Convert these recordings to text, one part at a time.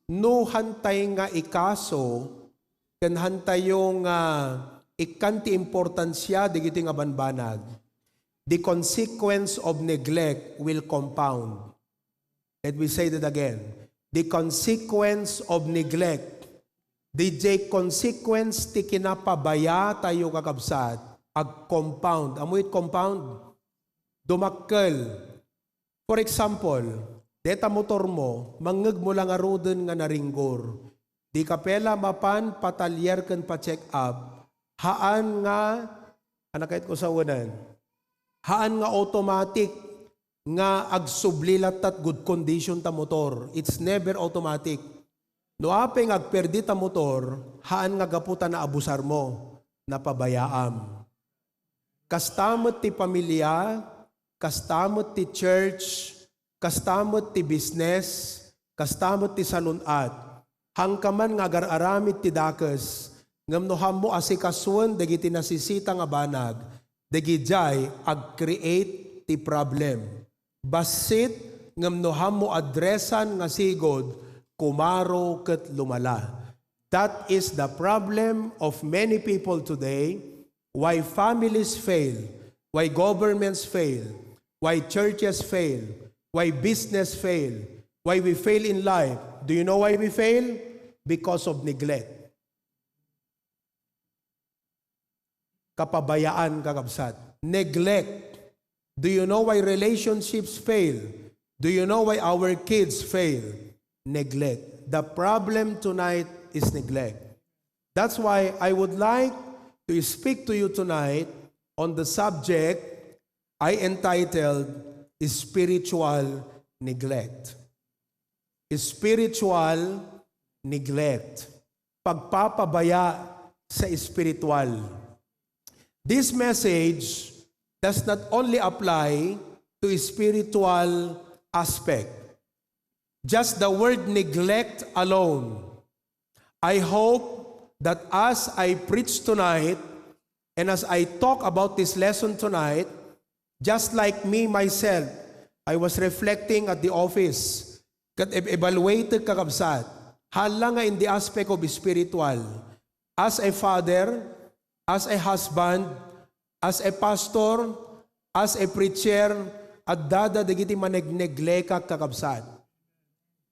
no hantay nga ikaso, kan hantay yung ikanti importansya, di giting abanbanag. The consequence of neglect will compound. Let me say that again. The consequence of neglect, the consequence ti kinapabaya tayo kakabsat, ag compound. Amoy compound. Dumakkel. For example, deta motor mo, mangeg mo lang aroden nga naringgor. Di kapela mapan patalyer ken pa-check up. Haan nga, anakait ko sa unan, haan nga automatic nga agsublilat at good condition ta motor. It's never automatic. No apeng agperdi ta motor, haan nga gaputan na abusar mo, napabayaam. Kastamot ti pamilya, kastamot ti church, kastamot ti business, kastamot ti salunat, hangkaman nga agararamid ti dakes, ngamnoham mo asikasuan, dagiti nasisita nga banag, dagijay ag-create ti problem. Basit, ngamnoham mo adresan nga sigod, kumaro ket lumala. That is the problem of many people today, why families fail, why governments fail, why churches fail, why business fail, why we fail in life. Do you know why we fail? Because of neglect. Kapabayaan kakabsat. Neglect. Do you know why relationships fail? Do you know why our kids fail? Neglect. The problem tonight is neglect. That's why I would like to speak to you tonight on the subject I entitled spiritual neglect. Spiritual neglect. Pagpapabaya sa spiritual. This message does not only apply to spiritual aspect. Just the word neglect alone. I hope that as I preach tonight and as I talk about this lesson tonight, just like me myself, I was reflecting at the office, kat evaluated kakabsat, hala nga in the aspect of spiritual, as a father, as a husband, as a pastor, as a preacher, at dada dagiti manegnegleka kakabsat.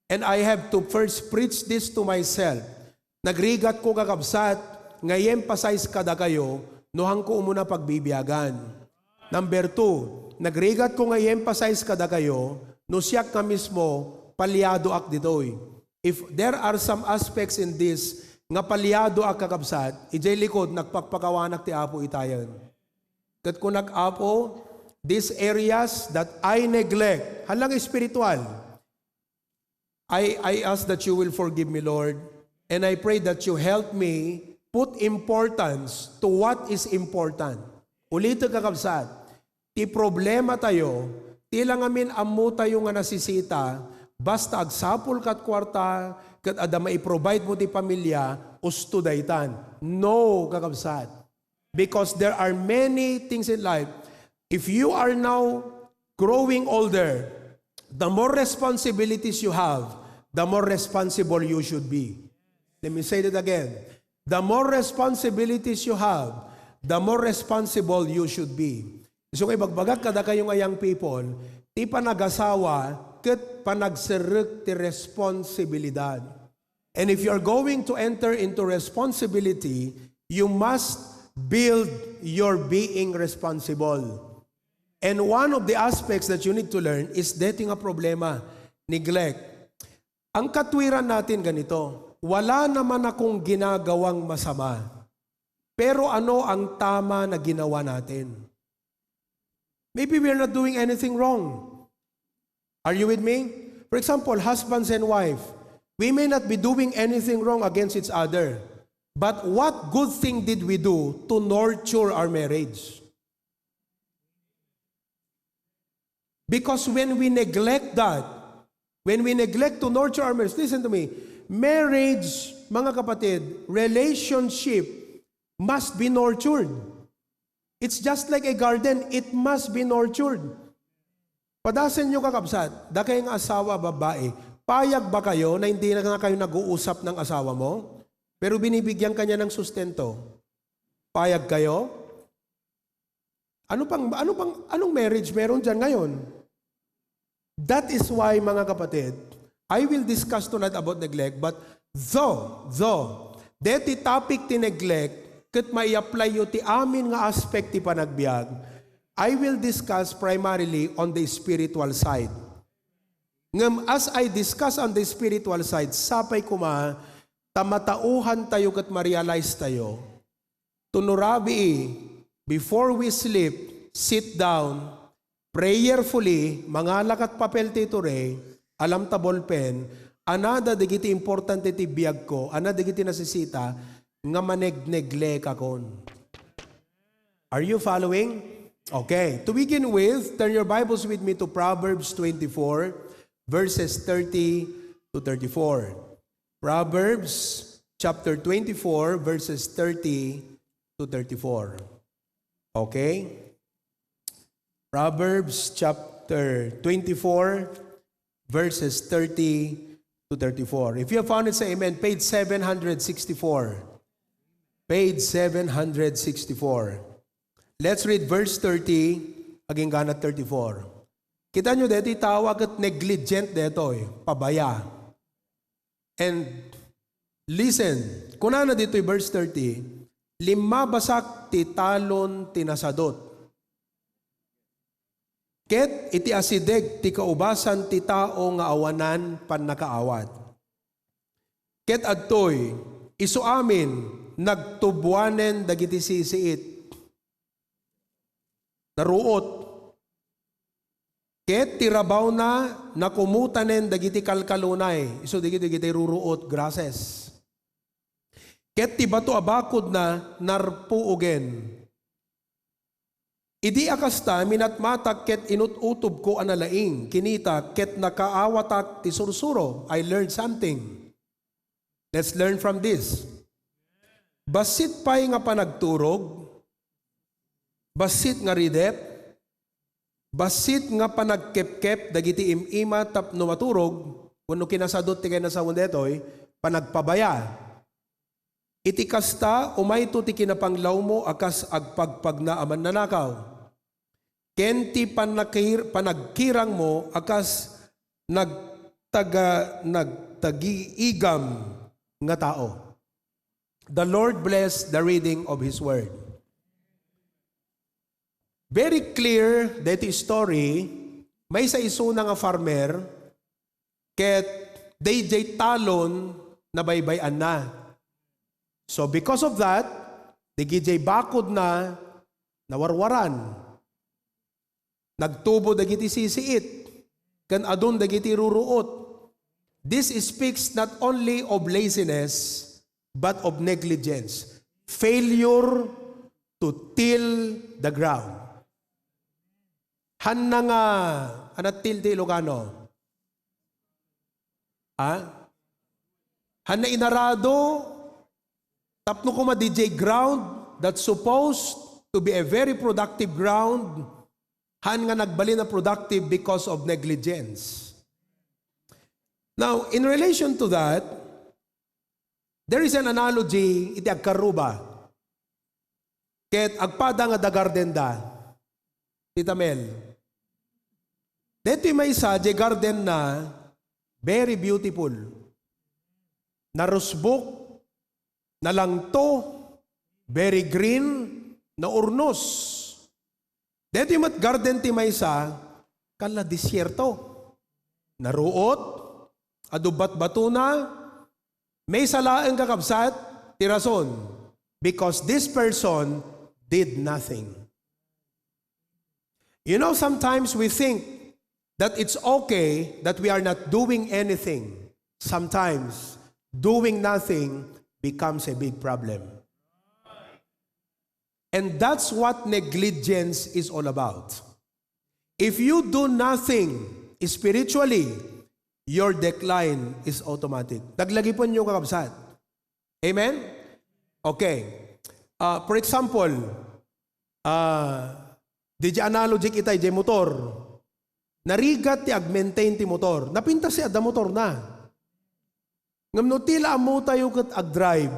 And I have to first preach this to myself. Nagrigat ko kakabsat, ngay-emphasize kada kayo, nohang ko umuna pagbibiyagan. Number 2, nagrigat ko ngay-emphasize kada kayo, no siyak ka mismo, palyado ak ditoy. If there are some aspects in this, nga palyado ak kakabsat, ijay likod, nagpakpakawanak ti Apo itayan. Kat kung nag-Apo, these areas that I neglect, halang spiritual, I ask that you will forgive me, Lord, and I pray that you help me put importance to what is important. Ulito kakabsat, ti problema tayo, ti lang amin amu tayo nga nasisita, basta agsapul kat kwarta, kat ada maiprovide mo ti pamilya, usto daytan. No, kakabsat. Because there are many things in life. If you are now growing older, the more responsibilities you have, the more responsible you should be. Let me say that again. The more responsibilities you have, the more responsible you should be. So kay bagbagak kada kayong young people, ti panagasawa, ket panagserek ti responsibilidad. And if you are going to enter into responsibility, you must build your being responsible. And one of the aspects that you need to learn is dating a problema, neglect. Ang katwiran natin ganito, wala naman akong ginagawang masama. Pero ano ang tama na ginawa natin? Maybe we're not doing anything wrong. Are you with me? For example, husbands and wife, we may not be doing anything wrong against each other. But what good thing did we do to nurture our marriage? Because when we neglect that, when we neglect to nurture our marriage, listen to me, marriage, mga kapatid, relationship must be nurtured. It's just like a garden, it must be nurtured. Padasan nyo kakabsat, dakay nga asawa, babae, Payag ba kayo na hindi na nga kayo nag-uusap ng asawa mo, pero binibigyan kanya ng sustento? Payag kayo? Anong marriage meron dyan ngayon? That is why, mga kapatid, I will discuss tonight about neglect, but though, deti topic ti neglect, ket mai-apply yu ti amin nga aspect ti panagbiag, I will discuss primarily on the spiritual side. Ngam, as I discuss on the spiritual side, sapay kuma, tamatauhan tayo ket ma-realize tayo, tunurabi, before we sleep, sit down, prayerfully, mangalak at papel titure, alam ta ballpen, anada digiti importante ti biag ko, anada digiti nasisita, nga manegnegle kakon. Are you following? Okay. To begin with, turn your Bibles with me to Proverbs 24, verses 30 to 34. Proverbs chapter 24, verses 30 to 34. Okay? Proverbs chapter 24, verses 30 to 34. If you have found it, say amen. Page 764. Page 764. Let's read verse 30, aging ganat 34. Kita nyo dito, tawag at negligent dito, pabaya. And listen, kuna na dito verse 30, lima basak ti talon tinasadot. Ket iti asideg ti kaubasan ti tao nga awanan pan nakaawat. Ket adtoy isu amin nagtubuanen dagiti sisiit. Naruot. Ket tirabaw na nakumutanen dagiti kalkalunay. Isu dagiti ruruot grasses. Ket ti bato abakod na narpuugen. Idi akasta minatmatak ket inututob ko analaing, kinita ket nakaawatak ti sursuro. I learned something. Let's learn from this. Basit pay nga panagturog, basit nga ridep, basit nga panagkepkep, dagiti imima tapno maturog, kuno kinasadot ti kinasawon detoy, panagpabaya. Iti kasta, umayto ti kinapanglaw mo, akas agpagpag na aman nanakaw. Kenti panagkirang mo, akas nagtagiigam nga tao. The Lord bless the reading of His Word. Very clear that story, may sa iso na nga farmer, ket DJ talon na baybayan na. So because of that, the gijay bakod na nawarwaran. Nagtubo dagiti sisiit, kan adun dagiti ruruot. This speaks not only of laziness, but of negligence. Failure to till the ground. Han na nga, anat till ti Ilocano? Han na inarado, tapno ko ma-DJ ground that's supposed to be a very productive ground, han nga nagbali na productive because of negligence. Now, in relation to that, there is an analogy, iti agkaruba. Ket agpada nga da garden da. Tita Mel. Dito may isa, di garden na, very beautiful. Narusbok, nalangto, very green, na urnos. Dito yung garden ti maysa, kala disyerto. Naruot, adubat-bato na, may salaang kakabsat, tirason. Because this person did nothing. You know, sometimes we think that it's okay that we are not doing anything. Sometimes, doing nothing becomes a big problem. And that's what negligence is all about. If you do nothing spiritually, your decline is automatic. Naglagi po niyo kakabsat. Amen? Okay. For example, di analogy kita, di motor. narigat ti ag-maintain ti motor. Napinta si ada motor na. Ngam no tila amo tayo kat ag-drive.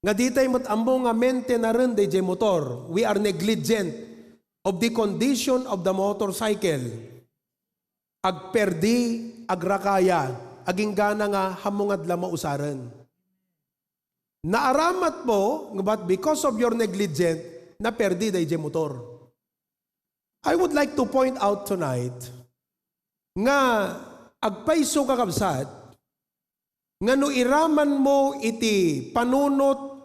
Nga di tayo matamo nga maintain day jay motor. We are negligent of the condition of the motorcycle. Agperdi, agrakaya, aging gana nga hamungad la mausaran. Naaramat mo, but because of your negligent, naperdi day jay motor. I would like to point out tonight nga agpaiso kakabsat nga no iraman mo iti panunot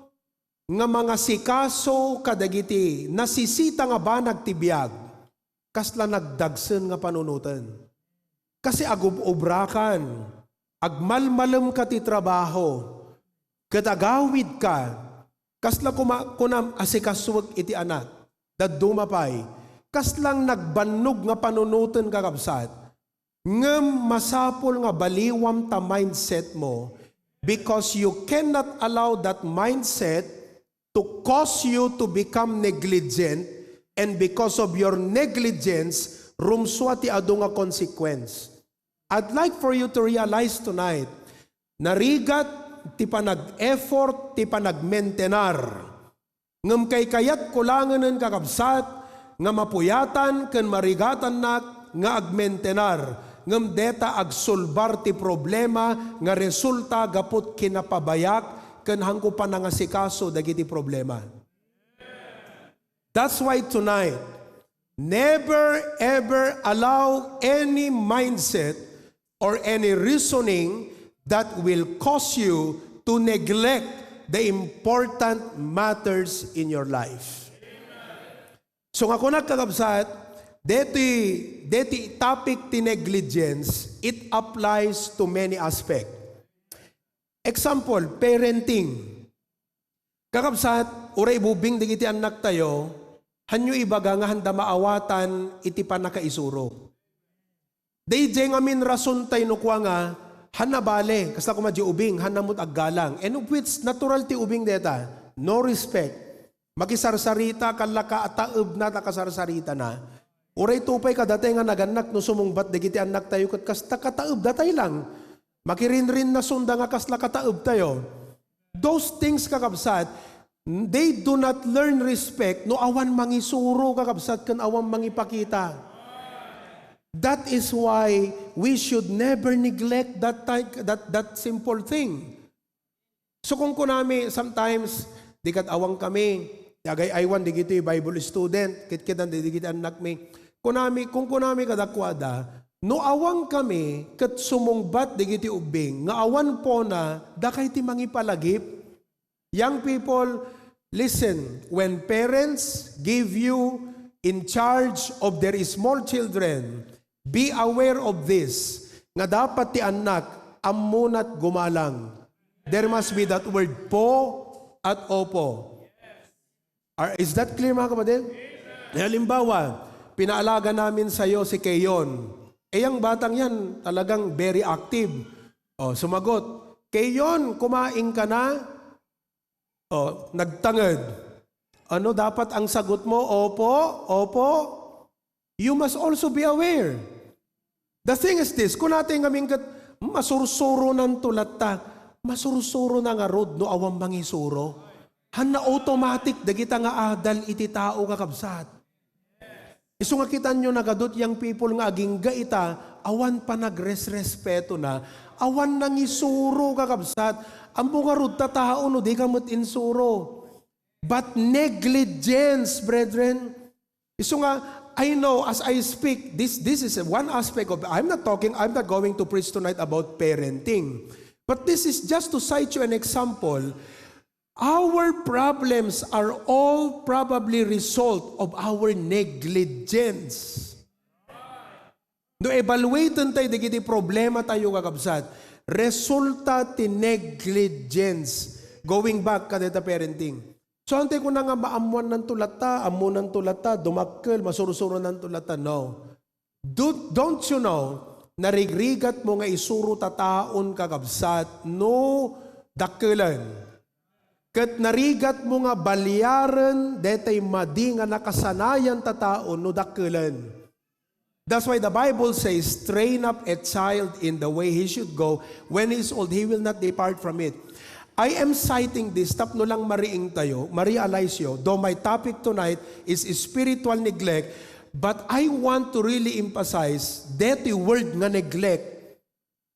nga mga sikaso kadagiti nasisita nga ba nagtibiyag kasla nagdagsen nga panunutan. Kasi agubobrakan, agmalmalem ka ti trabaho, katagawid ka, kasla kunam asikaswag iti anak, dadumapay, kaslang nagbannog nga panunutan kakabsat, ngem masapol nga baliwam ta mindset mo because you cannot allow that mindset to cause you to become negligent, and because of your negligence, rumswa ti adu nga consequence. I'd like for you to realize tonight, narigat ti panag-effort, ti panag-maintenar, ngem kay kayat kulanganen kakabsat, nga mapuyatan ken marigatan nak nga agmentenar ngem deta agsulbar ti problema nga resulta gaput kinapabayak ken hangko pa nangasikaso dagiti problema. That's why tonight, never ever allow any mindset or any reasoning that will cause you to neglect the important matters in your life. So nga kung nagkakabsat, deti topic ti negligence, it applies to many aspects. Example, parenting. Kakabsat, uray bubing digiti anak tayo, hanyo ibaga nga handa maawatan iti panakaisuro. Dayjay nga min rason tayo nukwa nga, hanabale, kasla kumadji ubing, hanamot aggalang. And of which, natural ti ubing deta, no respect. Makisarsarita, kalaka ataeb na takasarsarita na. Uray tupay ka datay nga naganak no sumungbat digiti anak tayo kat kasta kataeb datay lang. Makirinrin na sunda nga kasla kataeb tayo. Those things kakabsat, they do not learn respect no awan mangisuro kakabsat kan awan mangipakita. That is why we should never neglect that simple thing. So kung kunami sometimes dikat awang kami, yagay aywan digiti Bible student, kitkitan digiti anak mi. Kung kunami kadakwada, no awang kami ket sumungbat digiti ubing, nga awan po na dakay ti mangipalagip. Young people, listen, when parents give you in charge of their small children, be aware of this, nga dapat ti anak ammunat gumalang. There must be that word po at opo. Is that clear mga kapatid? Halimbawa, pinaalaga namin sa iyo si Keyon. Ang batang yan talagang very active. Sumagot, Keyon, kumain ka na? Nagtangad. Ano dapat ang sagot mo? Opo, opo. You must also be aware. The thing is this, kung natin kaming masursuro ng tulata, masursuro na nga rod no awang mangisuro. Hanna automatic dagita nga adal iti tao kakabsat. Isu nga kitan nyo nagadot yang people nga aging gaita, awan pa nagresrespeto na, awan nangisuro kakabsat, ang mga rod ta tao no di kamot insuro. But negligence, brethren. Isu nga, I know as I speak, this is one aspect of, I'm not going to preach tonight about parenting. But this is just to cite you an example. Our problems are all probably result of our negligence. No evaluaten tayo digiti problema tayo kakabsat. Resulta ti negligence. Going back kadeta parenting. So antay ko na nga maamuan ng tulata, amunan tulata, dumakkel, masurusuro ng tulata. No. Don't you know, narigrigat mo nga isuro tataon kakabsat, no dakkelan. Kat narigat mo nga balyaran, detay madi nga nakasanayan tataon, no dakkelan. That's why the Bible says, train up a child in the way he should go. When he's old, he will not depart from it. I am citing this, tapno lang mariing tayo, ma-realize yo, though my topic tonight is spiritual neglect, but I want to really emphasize that the word nga neglect.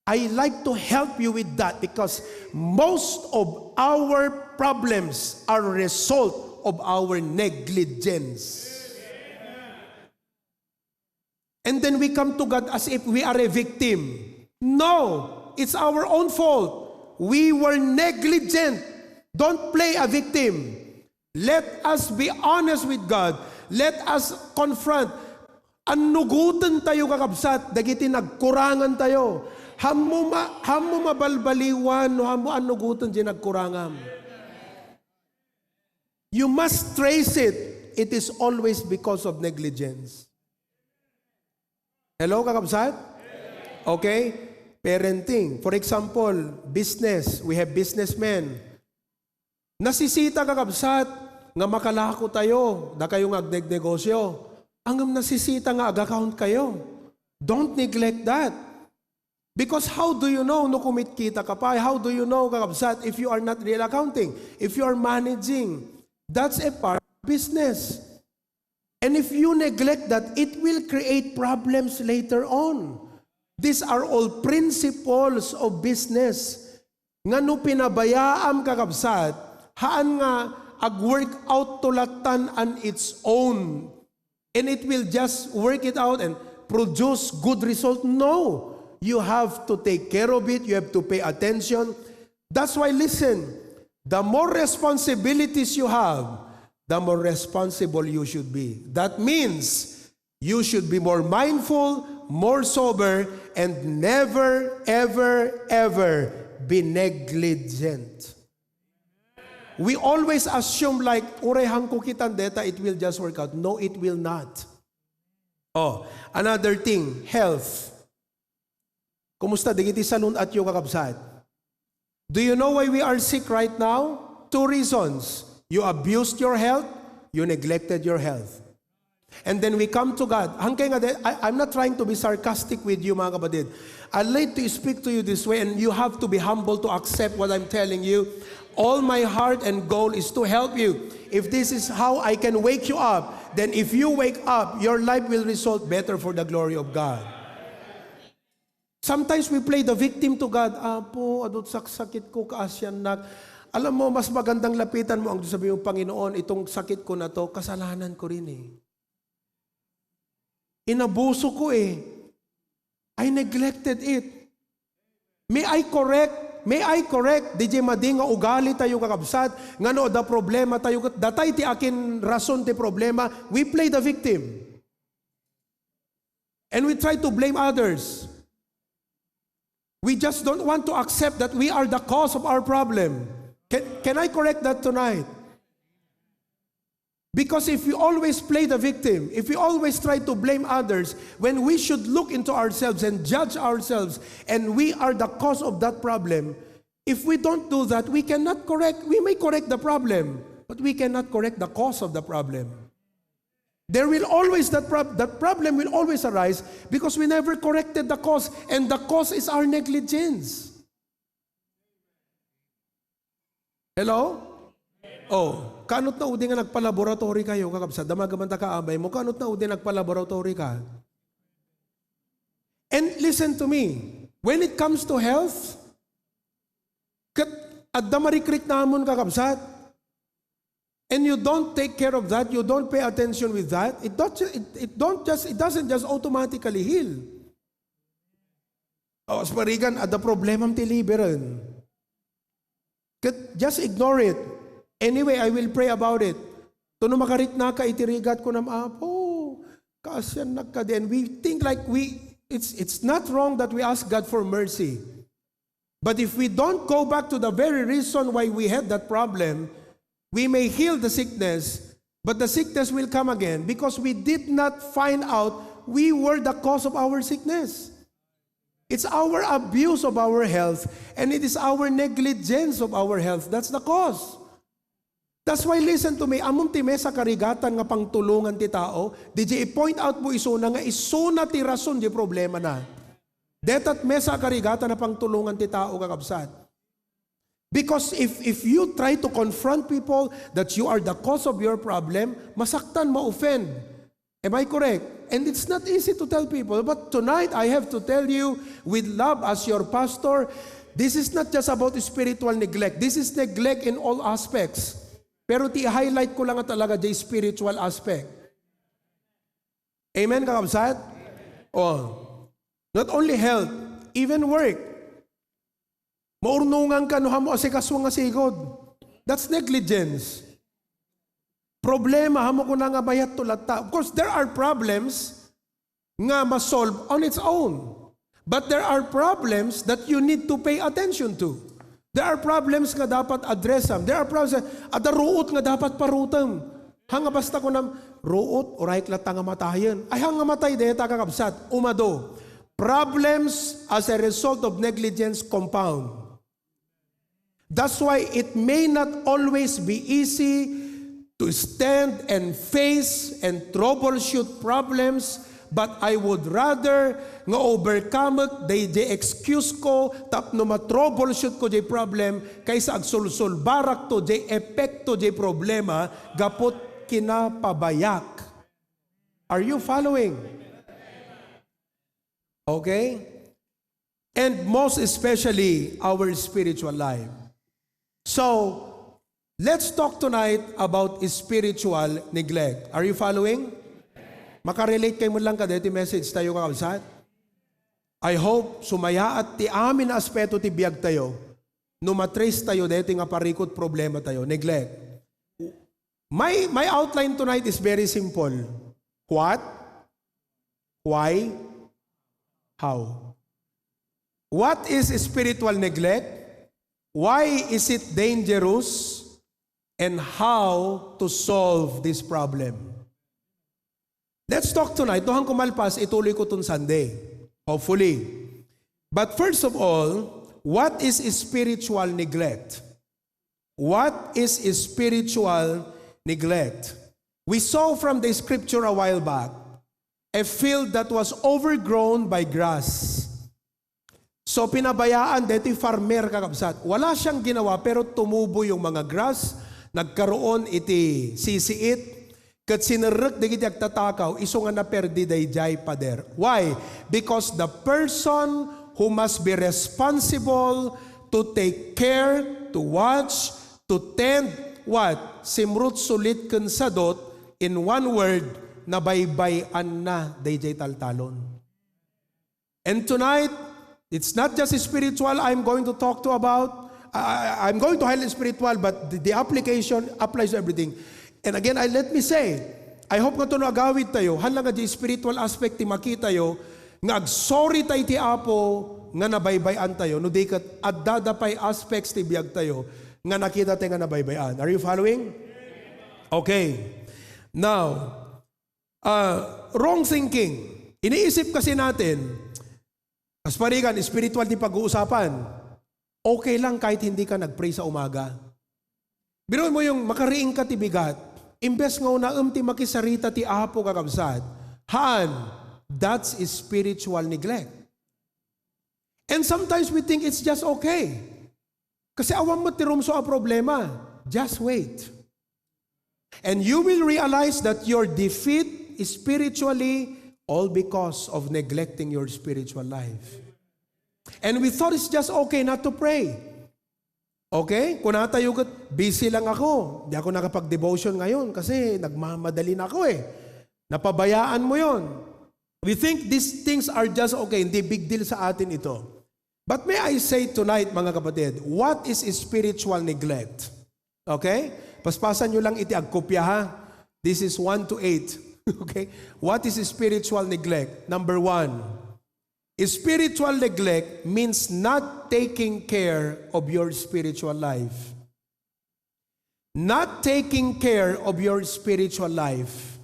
I like to help you with that because most of our problems are a result of our negligence. And then we come to God as if we are a victim. No, it's our own fault. We were negligent. Don't play a victim. Let us be honest with God. Let us confront. Anugutan tayo kakabsat, dagiti nagkurangan tayo. Hammo mabalbaliwan, no hammo anugutan di nagkurangam. You must trace it. It is always because of negligence. Hello, kakabsat? Okay? Parenting. For example, business. We have businessmen. Nasisita kakabsat, nga makalako tayo, da kayo nga agneg-negosyo. Ang nasisita nga ag-account kayo. Don't neglect that. Because how do you know no kumit kita ka pa? How do you know kakabsat if you are not real accounting? If you are managing? That's a part of business. And if you neglect that, it will create problems later on. These are all principles of business. Nga no pinabayaam kakabsat, haan nga ag-work out tulatan on its own. And it will just work it out and produce good result. No. You have to take care of it. You have to pay attention. That's why, listen, the more responsibilities you have, the more responsible you should be. That means you should be more mindful, more sober, and never, ever, ever be negligent. We always assume like, urehang ko kitan deta, it will just work out. No, it will not. Oh, another thing, health. Kumusta? Digiti salun at yung kakabsat. Do you know why we are sick right now? 2 reasons. You abused your health, you neglected your health. And then we come to God. I'm not trying to be sarcastic with you, mga kapatid. I'd like to speak to you this way, and you have to be humble to accept what I'm telling you. All my heart and goal is to help you. If this is how I can wake you up, then if you wake up, your life will result better for the glory of God. Sometimes we play the victim to God. Apo, adot sakit ko kaasyan nak. Alam mo, mas magandang lapitan mo ang sabi mo, Panginoon, itong sakit ko na to, kasalanan ko rin eh. Inabuso ko eh. I neglected it. May I correct? DJ madi nga ugali tayo kakabsat, nga no, da problema tayo, datay ti akin rason ti problema, we play the victim. And we try to blame others. We just don't want to accept that we are the cause of our problem. Can I correct that tonight? Because if we always play the victim, if we always try to blame others, when we should look into ourselves and judge ourselves, and we are the cause of that problem, if we don't do that, we may correct the problem, but we cannot correct the cause of the problem. There will always, that problem will always arise because we never corrected the cause, and the cause is our negligence. Hello? Oh, kanot na udi nga nagpa-laboratory kayo, kakabsat, damagamanta ka abay mo, kanot na udi nagpa-laboratory ka. And listen to me, when it comes to health, at damarikrik namon kakabsat, and you don't take care of that, you don't pay attention with that, it doesn't just automatically heal. Oh, as parigan, at the problem ti liberan. Just ignore it. Anyway, I will pray about it. Tuno makarit na ka, itirigat ko na maapo. Kasyan na ka din. We think like it's not wrong that we ask God for mercy. But if we don't go back to the very reason why we had that problem, we may heal the sickness, but the sickness will come again because we did not find out we were the cause of our sickness. It's our abuse of our health, and it is our negligence of our health. That's the cause. That's why listen to me, among ti mesa karigatan nga pangtulungan ti tao, di i-point out mo isuna nga isuna ti rason di problema na. Detat mesa karigatan na pangtulungan ti tao kakabsat. Because if you try to confront people that you are the cause of your problem, masaktan, ma-offend. Am I correct? And it's not easy to tell people, but tonight I have to tell you with love as your pastor, this is not just about spiritual neglect. This is neglect in all aspects. Pero ti-highlight ko lang talaga the spiritual aspect. Amen, kakabsat? Oh. Not only health, even work. Maurnungan ka, nuha mo asikaso nga sigod. That's negligence. Problema, hamo ko na nga bayat tulata. Of course, there are problems nga ma-solve on its own. But there are problems that you need to pay attention to. There are problems nga dapat addressam. There are problems ada ruot nga dapat parutam. Hanga basta ko nam ruot oray klata nga matayen. Ay hanga matay deta kakabsat. Umado. Problems as a result of negligence compound. That's why it may not always be easy to stand and face and troubleshoot problems, but I would rather nga overcome it, they excuse ko, tapno ma-troubleshoot ko jay problem, kaysa agsulsul barak to, jay epekto jay problema, gapot kinapabayak. Are you following? Okay? And most especially, our spiritual life. So, let's talk tonight about spiritual neglect. Are you following? Makarelate kayo mo lang ka dito message tayo kakabsat. I hope sumaya at ti amin na aspeto ti biyag tayo. No matrace tayo dito nga parikot problema tayo. Neglect. My outline tonight is very simple. What? Why? How? What is spiritual neglect? Why is it dangerous? And how to solve this problem? Let's talk tonight. Tuhang kumalpas, ituloy ko tun Sunday. Hopefully. But first of all, what is spiritual neglect? What is spiritual neglect? We saw from the scripture a while back, a field that was overgrown by grass. So pinabayaan dito yung farmer kakabsat. Wala siyang ginawa pero tumubo yung mga grass, nagkaroon iti sisiit, kat sinarek di kiti agtatakaw, iso nga naperdi dayjay pader. Why? Because the person who must be responsible to take care, to watch, to tend, what? Simrut sulit ken sadot, in one word, nabaybayan na dayjay taltalon. And tonight, it's not just spiritual I'm going to talk to about. I'm going to highlight spiritual, but the application applies to everything. And again, let me say, I hope nga ito no agawid tayo, hanlang nga di spiritual aspect ti makita tayo, nga agsorry tayo ti Apo, nga nabaybayan tayo, no di kat addadapay aspects ti biyag tayo, nga nakita tayo nga nabaybayan. Are you following? Okay. Now, wrong thinking. Iniisip kasi natin, as parigan, spiritual ti pag-uusapan, okay lang kahit hindi ka nag-pray sa umaga. Biruin mo yung makariing ka ti bigat, imbes nga una ti makisarita ti Apo kakabsat, haan, that's spiritual neglect. And sometimes we think it's just okay. Kasi awam mo ti rumso a problema. Just wait. And you will realize that your defeat is spiritually all because of neglecting your spiritual life. And we thought it's just okay not to pray. Okay? Kung natayugot, busy lang ako. Di ako nakapag-devotion ngayon kasi nagmamadali na ako eh. Napabayaan mo yon. We think these things are just okay. Hindi big deal sa atin ito. But may I say tonight, mga kapatid, what is spiritual neglect? Okay? Paspasan nyo lang iti agkopya ha. This is 1 to 8. Okay? What is spiritual neglect? Number 1. Spiritual neglect means not taking care of your spiritual life. Not taking care of your spiritual life.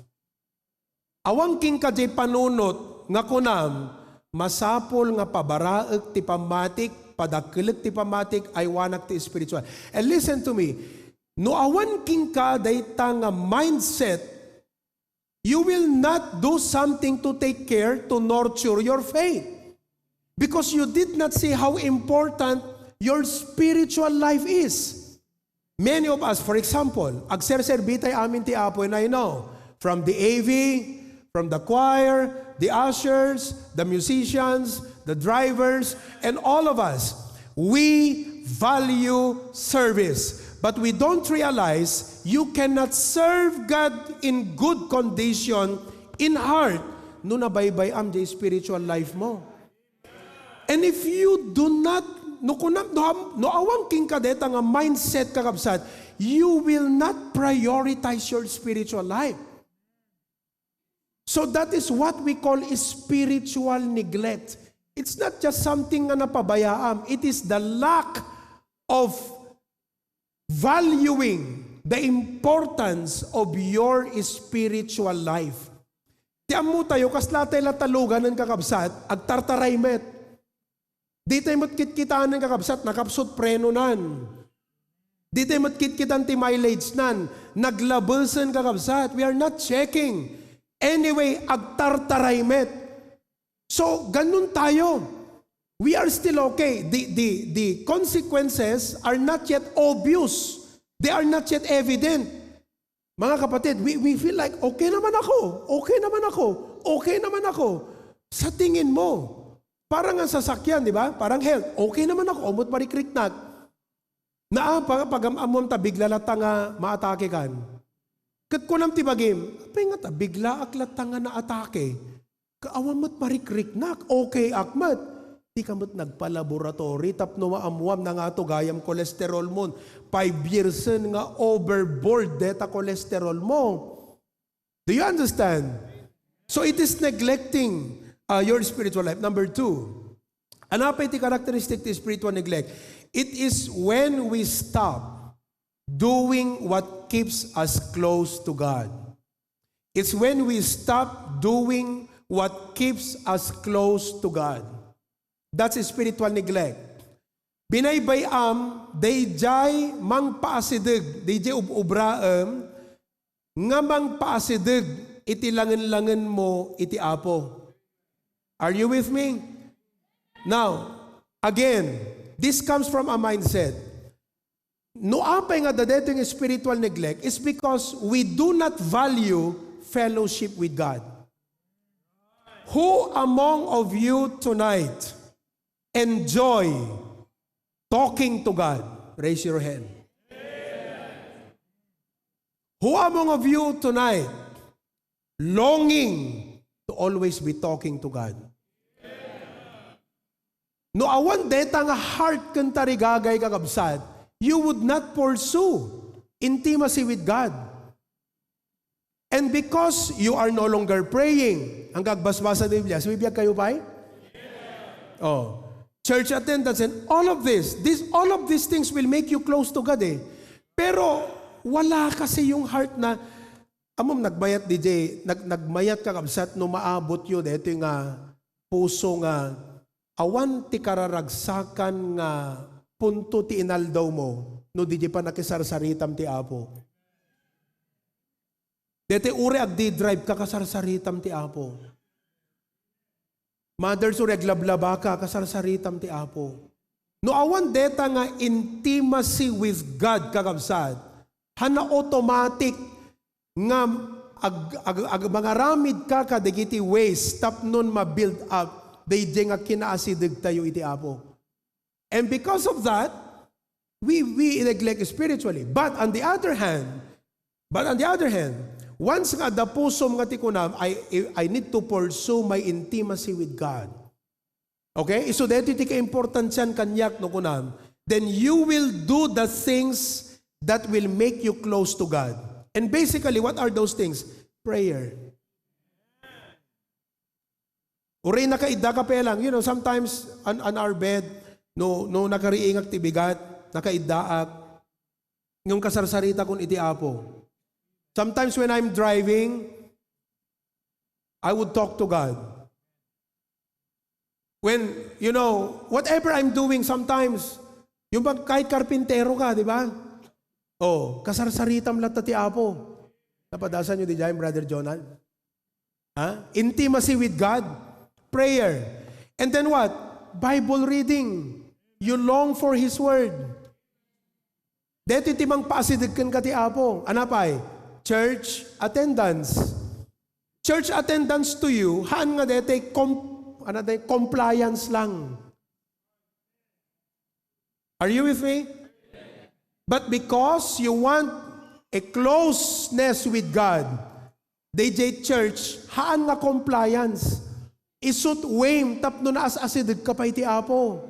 Awang king ka jay panunot nga kunam, masapol nga pabaraek ti pamatik, padakelet ti pamatik, ay wanak ti spiritual. And listen to me, No awan king ka dayta nga mindset, you will not do something to take care to nurture your faith. Because you did not see how important your spiritual life is. Many of us, for example, agserserbitay amin ti Apo, and I know, from the AV, from the choir, the ushers, the musicians, the drivers, and all of us, we value service. But we don't realize you cannot serve God in good condition, in heart, no nabaybay am the spiritual life mo. And if you do not, no awang king kadeta nga mindset kakabsat, you will not prioritize your spiritual life. So that is what we call spiritual neglect. It's not just something nga napabayaan. It is the lack of valuing the importance of your spiritual life. Tiyan mo tayo, kasla tayo latalugan ng kakabsat, agtartaraymet. Di tayo matkit-kitaan ng kakabsat, nakapsot preno nan. Di tayo matkit-kitaan ti mileage nan, naglabulsan kakabsat. We are not checking. Anyway, agtartaraymet. So, ganun tayo. We are still okay. The consequences are not yet obvious. They are not yet evident. Mga kapatid, we feel like, okay naman ako. Okay naman ako. Okay naman ako. Sa tingin mo, parang ang sasakyan, di ba? Parang health. Okay naman ako. Umot marikriknak. Pag amom ta, bigla lata nga maatake kan. Kat ko nam tibagim, apay nga ta, bigla aklat nga na atake. Kaawamot marikriknak. Okay akmat. Di kamot nagpa-laboratory, tapno maamuam na nga to gayam kolesterol mo. 5 years nga overboard deta kolesterol mo. Do you understand? So it is neglecting your spiritual life. Number 2, anapay ti characteristic ti spiritual neglect. It is when we stop doing what keeps us close to God. It's when we stop doing what keeps us close to God. That's spiritual neglect. Binaybayam, dayjay mang paasidig, dayjay ubraam, nga mang paasidig, iti langan-langan mo, iti Apo. Are you with me? Now, again, this comes from a mindset. No apay nga dadeto yung spiritual neglect is because we do not value fellowship with God. Who among of you tonight enjoy talking to God? Raise your hand. Who among of you tonight longing to always be talking to God? No awan deta nga heart kan tarigagay kakabsat, you would not pursue intimacy with God. And because you are no longer praying, ang gagbasbasa ng Biblia, sumibiyag kayo pa Oh. Church attendance and all of these things will make you close to God eh. Pero wala kasi yung heart na amom nagmayat DJ, nagmayat ka kabsat no maabot yun ito yung puso nga awan ti kararagsakan nga punto ti inaldaw mo no DJ pa nakisarsaritam ti Apo. Dete ure agdi drive ka kasarsaritam ti Apo. Mothers ure aglablaba ka kasarsaritam ti Apo. No awan deta nga intimacy with God kakabsat, hana automatic nga mga ramid ka kadagiti ways tap nun ma-build up day nga kinaasidig tayo iti Apo. And because of that, we neglect spiritually. But on the other hand, once nga da pusom nga tikunam, I need to pursue my intimacy with God. Okay? So dito iti ka-importansyan kanyak no kunam, then you will do the things that will make you close to God. And basically, what are those things? Prayer. Uray nakaida ka pa lang. You know, sometimes on our bed, no nakariingak ti bigat, nakaidaak, yung kasarsarita kun iti Apo. Sometimes when I'm driving, I would talk to God. When, you know, whatever I'm doing sometimes, yung kahit karpintero ka, di ba? Oh, kasarsaritam lang ti Apo. Napadasan nyo di dyan, Brother Jonal? Intimacy with God, prayer. And then what? Bible reading. You long for His Word. Dito timang paasidigkan ka ti Apo. Anapay? Church attendance. Church attendance to you, haan nga dito compliance lang. Are you with me? But because you want a closeness with God, DJ Church, haan nga compliance. Isut wame, tapno na as-asidig ka pa iti Apo.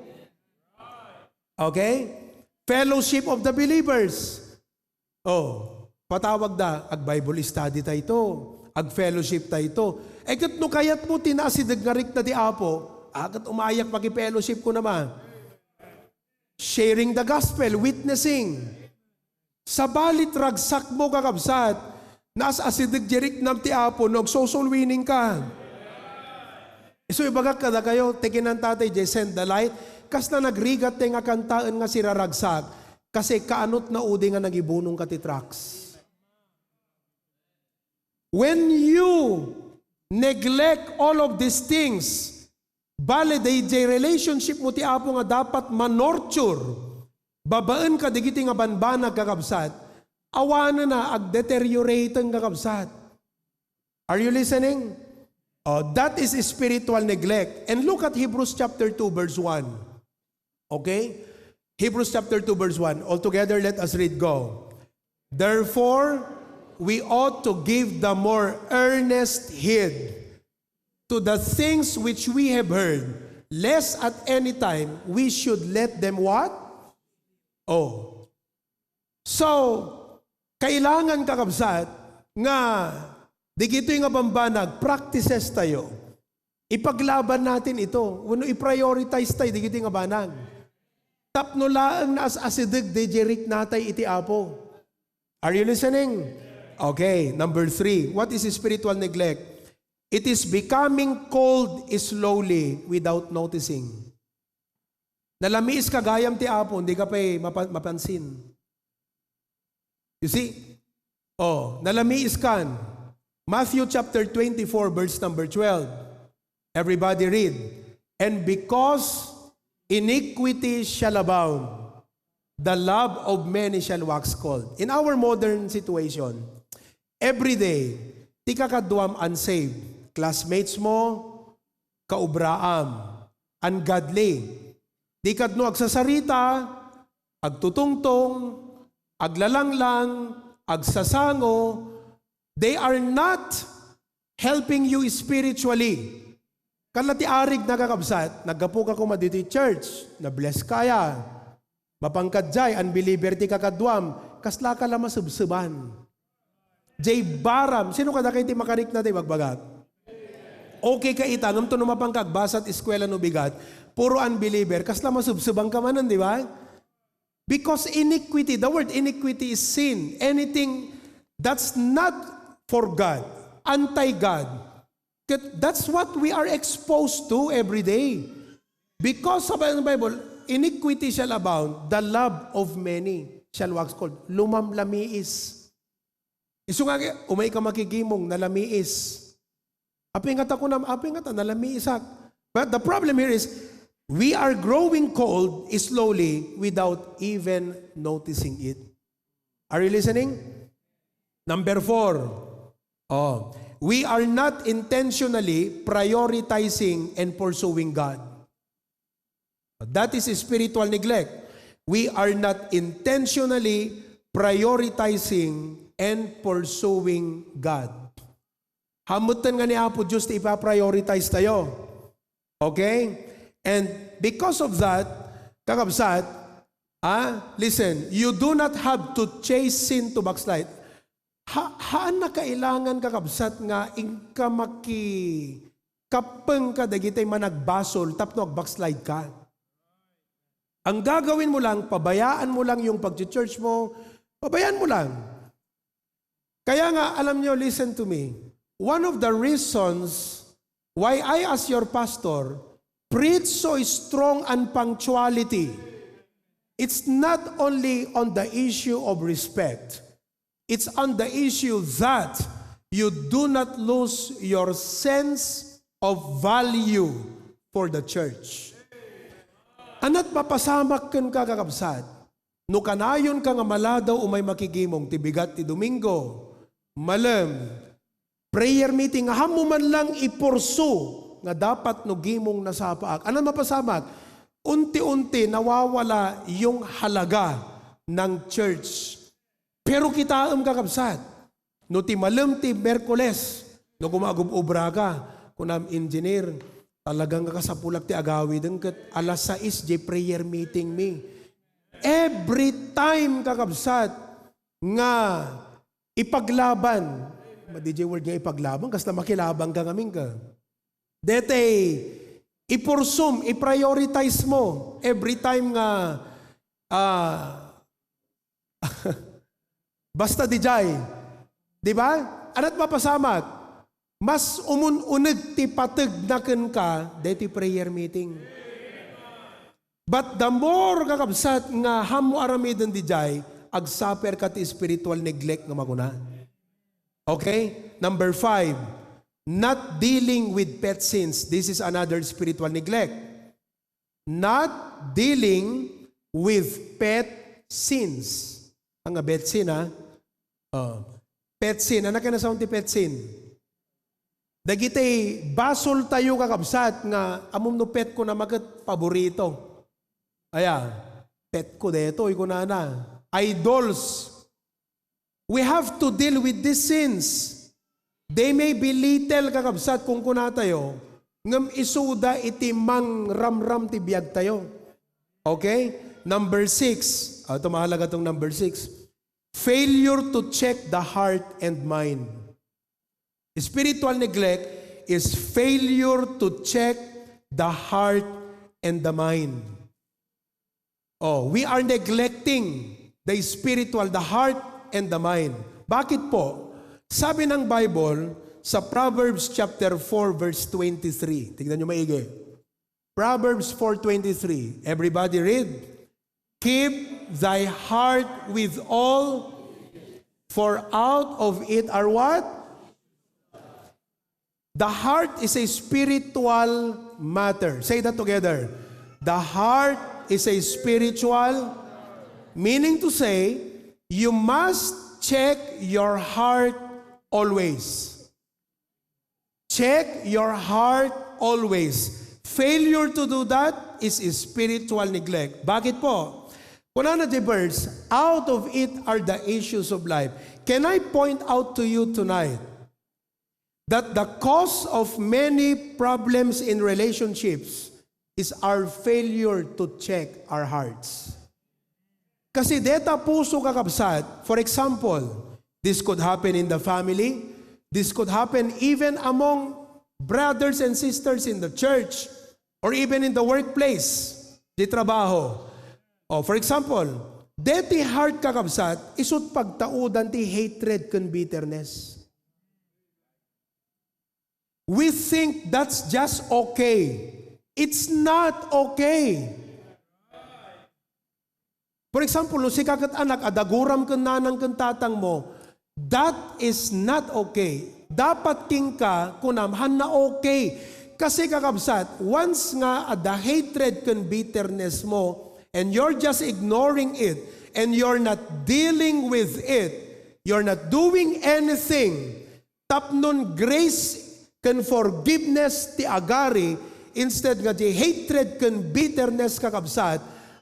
Okay? Fellowship of the believers. Oh, patawag da, ag-Bible study tayo, ag-fellowship tayo. Kat no kayat mo tinasidig nga rik na ti Apo, agat umayak pag-fellowship ko naman. Sharing the gospel, witnessing. Sa balit ragsak mo kakabsat, nas-asidig jerik nam ti Apo, nag-social winning ka. So ibagak kada kayo, tekin ng tatay, send the light, kas na nagrigat nga kantaan nga siraragsak, kasi kaanot na udi nga nagibunong ka ti trucks. When you neglect all of these things, bale DJ relationship mo ti Apo nga dapat manorture, babaan ka digiti nga banbanag kakabsat, awana na ag-deteriorate ang kakabsat. Are you listening? Oh, that is spiritual neglect. And look at Hebrews chapter 2 verse 1. Okay? Hebrews chapter 2 verse 1. All together, let us read, go. Therefore, we ought to give the more earnest heed to the things which we have heard, lest at any time we should let them what? Oh. So, kailangan kakabsat nga digito yung abambanag, practices tayo. Ipaglaban natin ito. Uno, i-prioritize tayo, digito yung abanag. Tapno laang na as-asidig, dejerik natay iti Apo. Are you listening? Okay, number 3. What is spiritual neglect? It is becoming cold slowly without noticing. Nalamiis ka gayam ti Apo, hindi ka pa mapansin. You see? Oh, nalamiis kan. Matthew chapter 24 verse number 12. Everybody read. And because iniquity shall abound, the love of many shall wax cold. In our modern situation, every day, ti kakadwam unsaved. Classmates mo, kaubraam, ungodly. Di kadno agsasarita, agtutungtong, aglalanglang, agsasango. They are not helping you spiritually. Kalati arig nakakabsat, naggapo ka kuma dito church, na bless kaya, mapangkadjay, unbeliever ti kakadwam, kasla ka lang masubsuban. Jay Baram, sino kada kayo ti makarik na ti magbagat? Okay ka itanong to numapangkagbasat eskwela no bigat, puro unbeliever, kasla masubsuban ka manan, di ba? Because iniquity, the word iniquity is sin. Anything that's not for God, anti-God. That's what we are exposed to every day. Because sabi ng Bible, iniquity shall abound, the love of many shall wax cold. Lumamlamiis. Isu nga, umay ka makikimong, nalamiis. Apingat ako na, nalamiisak. But the problem here is, we are growing cold slowly without even noticing it. Are you listening? Number 4. Oh, we are not intentionally prioritizing and pursuing God. That is spiritual neglect. We are not intentionally prioritizing and pursuing God. Hamutan nga ni Apo Diyos na ipaprioritize tayo. Okay? And because of that, kakabsat, listen, you do not have to chase sin to backslide. Haan na kailangan kakabsat nga ingka kapeng ka dagitay managbasol tapno backslide ka. Ang gagawin mo lang, pabayaan mo lang yung pag-church mo, pabayaan mo lang. Kaya nga, alam nyo, listen to me. One of the reasons why I as your pastor preach so strong on punctuality it's not only on the issue of respect. It's on the issue that you do not lose your sense of value for the church. Anat mapasamak kan kakakabsat. No kanayon ka nga maladaw umay makigimong tibigat ti Domingo. Malam. Prayer meeting hamo man lang ipursu nga dapat no gimong nasapaak. Anat mapasamak? Unti-unti nawawala yung halaga ng church. Pero kita kakabsat. No ti malam ti Merkules. No gumagubobra ka. Kunam engineer. Talagang kakasapulak ti agawi din kat alas 6 di prayer meeting mi. Every time kakabsat nga ipaglaban. DJ word nga ipaglaban kasi na makilabang ka ngamin ka. Dete, ipursum, i-prioritize mo every time nga basta DJ. Di ba? Anat mapasamak? Mas umununag ti patag na ka, deti prayer meeting. But the more kakabsat nga hamo aramidon di jay, agsaper ka ti spiritual neglect nga maguna. Okay? Number 5, not dealing with pet sins. This is another spiritual neglect. Not dealing with pet sins. Ang pet sin, ha? Pet sin. Ano ka na sa ti pet sin? Dagitay basol tayo kakabsat nga amom no pet ko na magat paborito. Aya, pet ko deto, iko na. Idols. We have to deal with these sins. They may be little kakabsat kung kuna tayo, ngam isuda iti mang ram-ram ti biyag tayo. Okay? Number 6. Ito mahalaga tong number 6. Failure to check the heart and mind. Spiritual neglect is failure to check the heart and the mind. We are neglecting the spiritual, the heart and the mind. Bakit po? Sabi ng Bible sa Proverbs chapter 4 verse 23. Tignan nyo maigi. Proverbs 4:23. Everybody read. Keep thy heart with all, for out of it are what? The heart is a spiritual matter. Say that together. The heart is a spiritual, meaning to say, you must check your heart always. Check your heart always. Failure to do that is spiritual neglect. Bakit po? Kung ano the verse, out of it are the issues of life. Can I point out to you tonight that the cause of many problems in relationships is our failure to check our hearts. Kasi deta puso kakabsat, for example, this could happen in the family, this could happen even among brothers and sisters in the church, or even in the workplace, di trabaho. For example, deti heart kakabsat, isut pagtaudan ti hatred kan bitterness. We think that's just okay. It's not okay. For example, no si kagat anak, adaguram kan nanang kan tatang mo, that is not okay. Dapat king ka, kunamhan na okay. Kasi kakabsat, once nga the hatred kan bitterness mo, and you're just ignoring it, and you're not dealing with it, you're not doing anything, tapnon grace kan forgiveness ti agari, instead nga ti hatred kan bitterness kakabsat,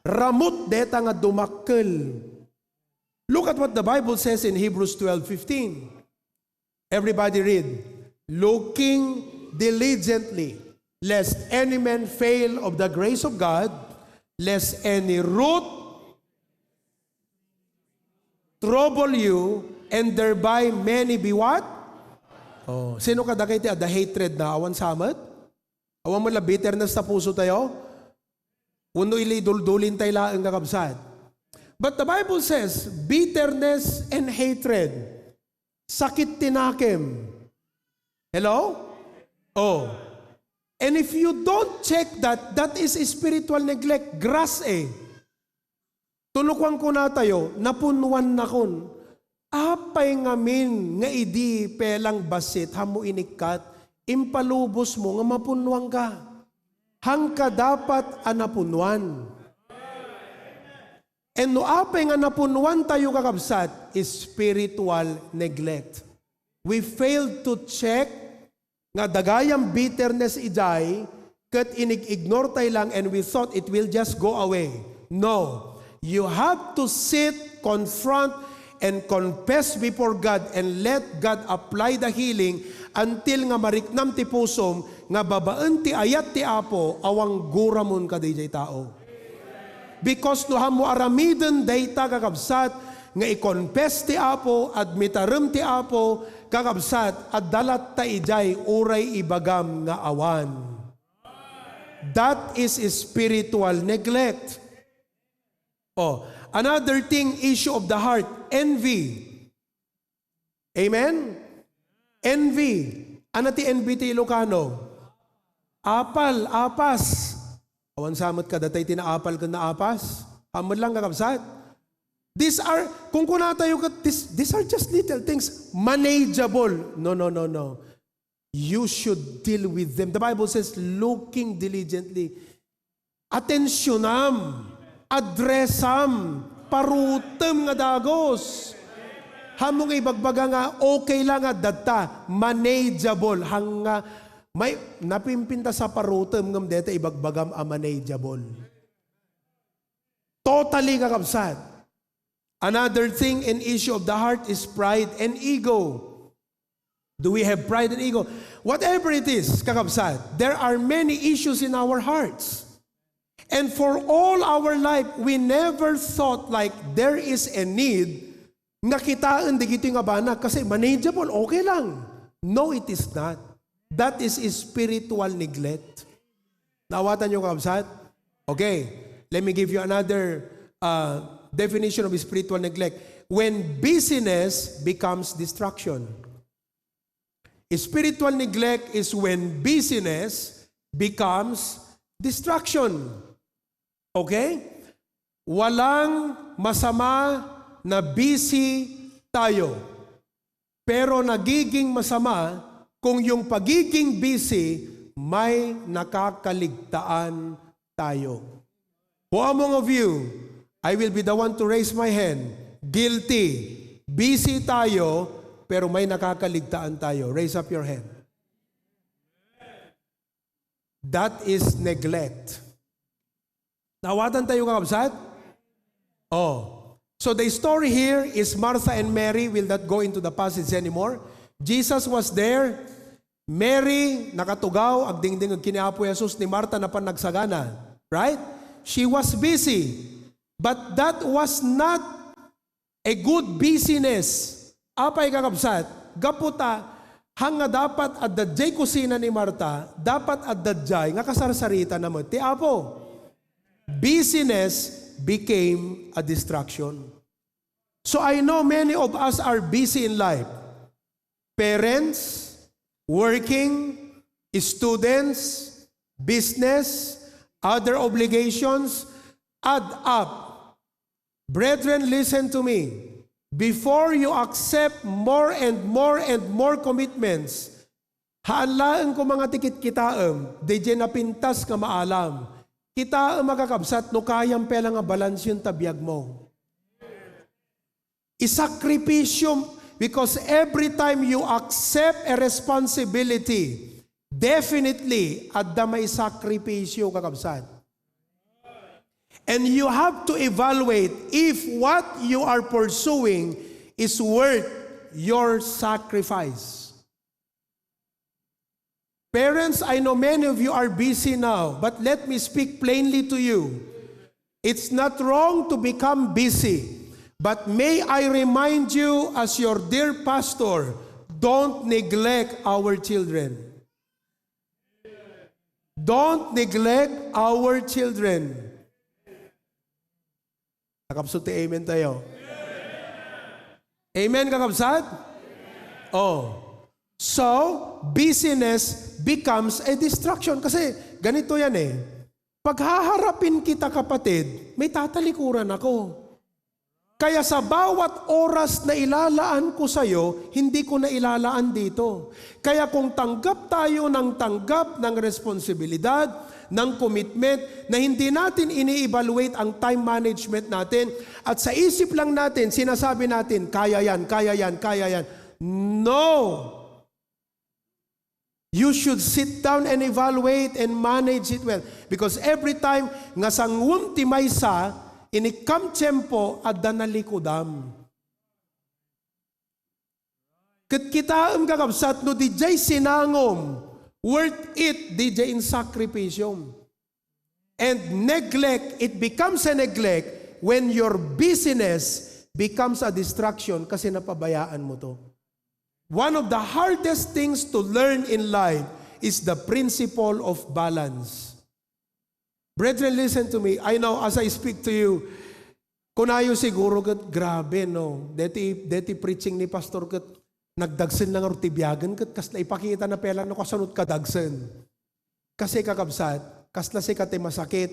ramot deta nga dumakkel. Look at what the Bible says in Hebrews 12:15. Everybody read. Looking diligently, lest any man fail of the grace of God, lest any root trouble you, and thereby many be what? Sino ka dagay ti ada hatred na awan samat? Awan mo la bitterness sa puso tayo? Uno ili duldulin tayo laang kakabsat. But the Bible says, bitterness and hatred, sakit tinakim. Hello? And if you don't check that, that is spiritual neglect. Grass Tulukwang ko na tayo, napunuan na kon. Apay ngamin nga idi pelang basit, hamo inikat, impalubos mo nga mapunuan ka. Hangka dapat anapunuan. And no apay nga napunuan tayo kakabsat, is spiritual neglect. We failed to check nga dagayang bitterness ijay, kat ignore tayo lang and we thought it will just go away. No. You have to sit, confront, and confess before God and let God apply the healing until nga mariknam ti pusom nga babaan ti ayat ti Apo awang guramon ka di tao. Because no hamo aramiden dayta kakabsat nga i-confess ti Apo at mitaram ti Apo kakabsat at dalat ta ijay uray ibagam nga awan. That is spiritual neglect. Oh, another thing, issue of the heart, envy. Amen? Envy. Ano ti envy ti Ilocano? Apal, apas. Awan samot ka, datay tinaapal ka na apas. Hamad lang kakabsat. These are, kung kuna tayo, these are just little things. Manageable. No. You should deal with them. The Bible says, looking diligently. Attentionam. Addressam, parutem nga dagos. Hamong ibagbaga nga, okay lang nga data, manageable. Hanga, may napimpinta sa parutem ngam deta ibagbagam a manageable. Totally kakabsat. Another thing in issue of the heart is pride and ego. Do we have pride and ego? Whatever it is, kakabsat, there are many issues in our hearts. And for all our life, we never thought like there is a need nga kitaan di gito nga bana kasi manageable, okay lang. No, it is not. That is spiritual neglect. Nawatan nyo kakabsat? Okay, let me give you another definition of spiritual neglect. When busyness becomes distraction. Spiritual neglect is when busyness becomes distraction. Okay? Walang masama na busy tayo. Pero nagiging masama kung yung pagiging busy may nakakaligtaan tayo. Who among of you, I will be the one to raise my hand. Guilty. Busy tayo, pero may nakakaligtaan tayo. Raise up your hand. That is neglect. Nawatan tayo kakabsat? Oh. So the story here is Martha and Mary. Will not go into the passage anymore. Jesus was there. Mary, nakatugaw, agdingding ang kiniapo Jesus ni Martha na panagsagana. Right? She was busy. But that was not a good busyness. Apay kakabsat? Gaputa, hanga dapat at dadjay kusina ni Martha, dapat at dadjay, nga kasarsarita naman. Ti Apo. Busyness became a distraction. So I know many of us are busy in life. Parents, working, students, business, other obligations, add up. Brethren, listen to me. Before you accept more and more and more commitments, haanlaan ko mga tikit kitaam, di dyan napintas ka maalam. Kita ang makakabsat, no kayang pela nga balance yung tabiyag mo. Isakripisyo, because every time you accept a responsibility, definitely, adda may sakripisyo kakabsat. And you have to evaluate if what you are pursuing is worth your sacrifice. Parents, I know many of you are busy now, but let me speak plainly to you. It's not wrong to become busy, but may I remind you as your dear pastor, don't neglect our children. Don't neglect our children. Kakabsat, amen tayo. Amen, kakabsat? Oh. So, busyness becomes a distraction. Kasi ganito yan eh. Pag haharapin kita kapatid, may tatalikuran ako. Kaya sa bawat oras na ilalaan ko sa iyo, hindi ko na ilalaan dito. Kaya kung tanggap tayo ng responsibilidad, ng commitment, na hindi natin ini-evaluate ang time management natin, at sa isip lang natin, sinasabi natin, kaya yan, kaya yan, kaya yan. No! You should sit down and evaluate and manage it well. Because every time nga sangwam ti maysa, inikam tiyempo at danalikodam. Kat kitaam kakabsat no DJ sinangom, worth it DJ in sacrificium. And neglect, it becomes a neglect when your busyness becomes a distraction kasi napabayaan mo to. One of the hardest things to learn in life is the principle of balance. Brethren, listen to me. I know as I speak to you, kunayo siguro kat grabe, no? Deti preaching ni Pastor kat nagdagsen lang artibiyagan kat kas na ipakita na pela no kasunod ka dagsen. Kasi kakabsat, kas na si kate masakit.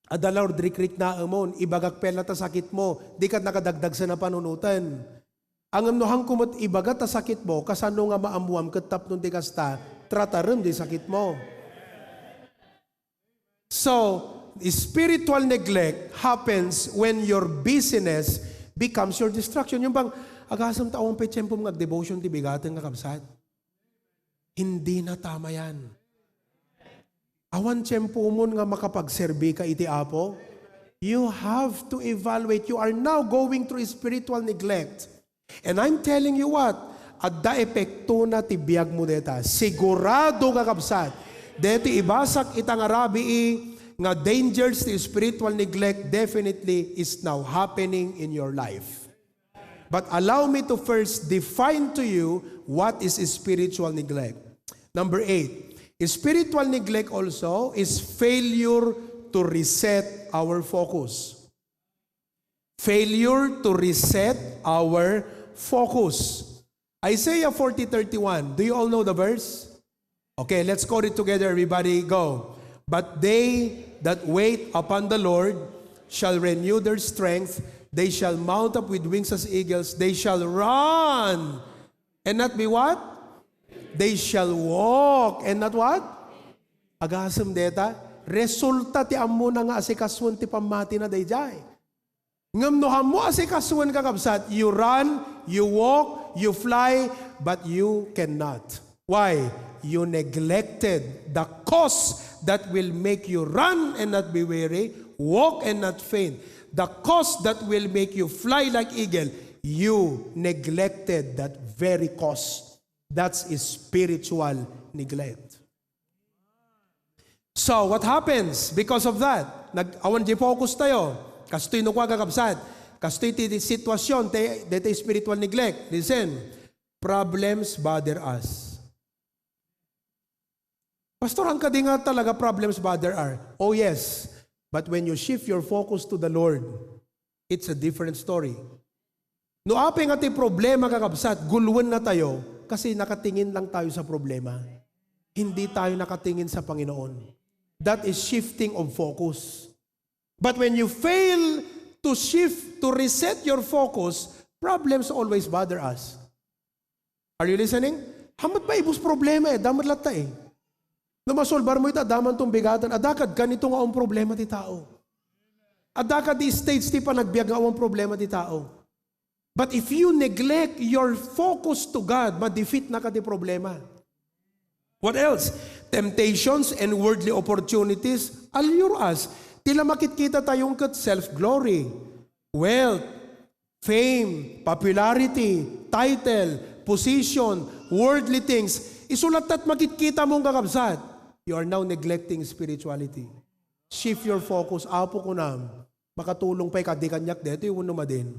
Adala or drikrik na amon, ibagak pela ta sakit mo, di kat nakadagdagsen na panunutan. Ang amnohang kumot ibagat ta sakit mo, kasano nga maamuam kat tapnon di kasta, tratarem di sakit mo. So, spiritual neglect happens when your busyness becomes your distraction. Yung bang, agasam taong pe tiyempo mga devotion ti bigatin nga kabsat. Hindi na tama yan. Awan tiyempo mo nga makapagserbi ka iti Apo. You have to evaluate. You are now going through spiritual neglect. And I'm telling you what, at da epekto na ti biyag mo deta. Sigurado ka kabsat. Deti ibasak itang arabi nga dangers to spiritual neglect definitely is now happening in your life. But allow me to first define to you what is spiritual neglect. Number 8, spiritual neglect also is failure to reset our focus. Failure to reset our focus. Isaiah 40:31. Do you all know the verse? Okay, let's quote it together, everybody. Go. But they that wait upon the Lord shall renew their strength. They shall mount up with wings as eagles. They shall run and not be what? They shall walk and not what? Agasam deta. Resulta ti ammo na nga asikaswan ti pamati na dayjay. Ngam no hamo asikaswan kakabsat. You run, you walk, you fly, but you cannot. Why? You neglected the cause that will make you run and not be weary, walk and not faint. The cause that will make you fly like eagle, you neglected that very cause. That's spiritual neglect. So, what happens because of that? Nag-awan di focus tayo. Kastoy no kwa kakabsat. Kastoy ti sitwasyon, dete spiritual neglect. Listen, problems bother us. Pastor, ang kadi nga talaga problems bother are. Oh yes, but when you shift your focus to the Lord, it's a different story. No ape nga ti problema kakabsat, guluhan na tayo kasi nakatingin lang tayo sa problema. Hindi tayo nakatingin sa Panginoon. That is shifting of focus. But when you fail to shift, to reset your focus, problems always bother us. Are you listening? Hamat ba ibus problema damat lata No masolbar mo ita, daman tong bigatan, adakad ganito nga ang problema ti tao. Adakad di stage ti pa nagbiag nga ang problema ti tao. But if you neglect your focus to God, ma-defeat na ka ti problema. What else? Temptations and worldly opportunities allure us. Tila makikita tayong kat self-glory, wealth, fame, popularity, title, position, worldly things. Isulat at makikita mong kakabsat. You are now neglecting spirituality. Shift your focus. Apo ko na, makatulong pa'y kadikanyak deto, yung din.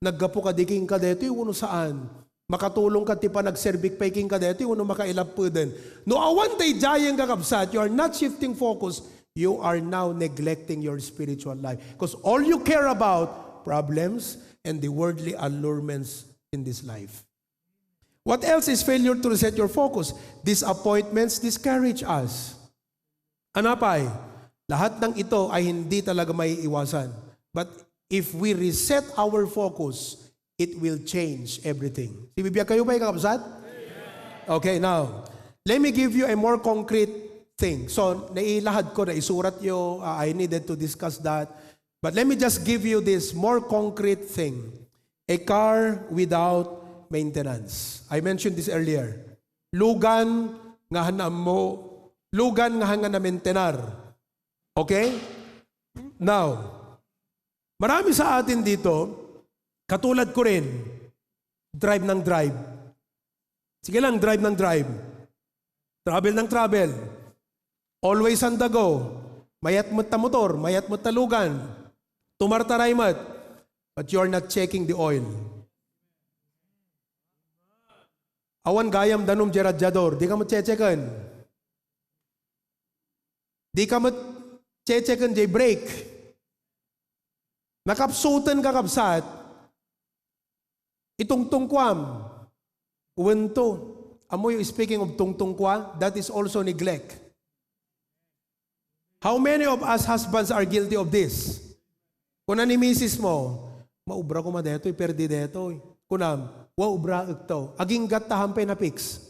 Naggapo kadiking ka deto, yung saan. Makatulong ka ti pa nagserbik pa'y king ka deto, yung makailap po din. No awan tay jayang kakabsat, you are not shifting focus, you are now neglecting your spiritual life. Because all you care about, problems and the worldly allurements in this life. What else is failure to reset your focus? Disappointments discourage us. Anapay, lahat ng ito ay hindi talaga may iwasan. But if we reset our focus, it will change everything. Bibiyag kayo ba, kakabsat? Okay, now, let me give you a more concrete thing. So, nailahad ko, naisurat yo, I needed to discuss that. But let me just give you this more concrete thing. A car without maintenance. I mentioned this earlier. Lugan nga hanam mo, lugan nga hanga na maintenar. Okay? Now, marami sa atin dito, katulad ko rin, drive ng drive. Sige lang, drive ng drive. Travel ng travel. Always on the go. Mayat mo ta motor, mayat mo ta lugan. Tumartaray mat. But you're not checking the oil. Awan gayam danom jeradyador, di ka mo chechekan. Di ka mo chechekan jay brake. Nakapsutan ka kapsat, itong tungkwam, uwento. Amoy speaking of tungtungkwa, that is also neglect. How many of us husbands are guilty of this? Kuna ni misis mo, maubra ko madeto, perdi deto. Kunam, wa ubra ito. Aging gat tahampay na fix.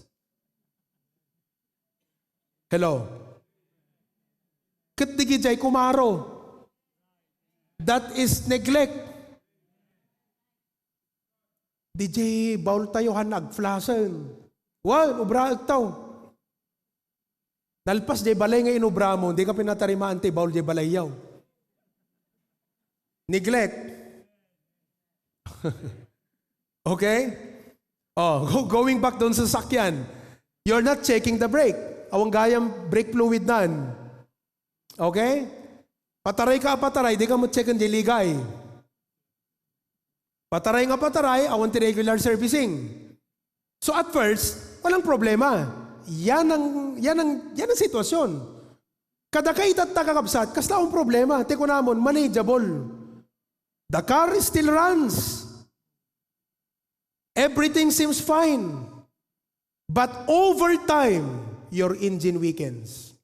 Hello? Katdigi jay kumaro. That is neglect. DJ, baul tayo hanag-flasen. Wa, ubra ito. Nalpas jay balay nga inubra mo, hindi ka pinatarimaan ti baul jay balayaw. Neglect. Okay? Oh, going back doon sa sakyan. You're not checking the brake. Awang gayam brake fluid nan. Okay? Pataray ka pataray, di ka mo check ang diligay. Pataray nga pataray, awan ti regular servicing. So at first, walang problema. Yan ang sitwasyon. Kada kaitat na kakabsat, kasla ang problema. Teko namon, manageable. The car still runs. Everything seems fine. But over time, your engine weakens.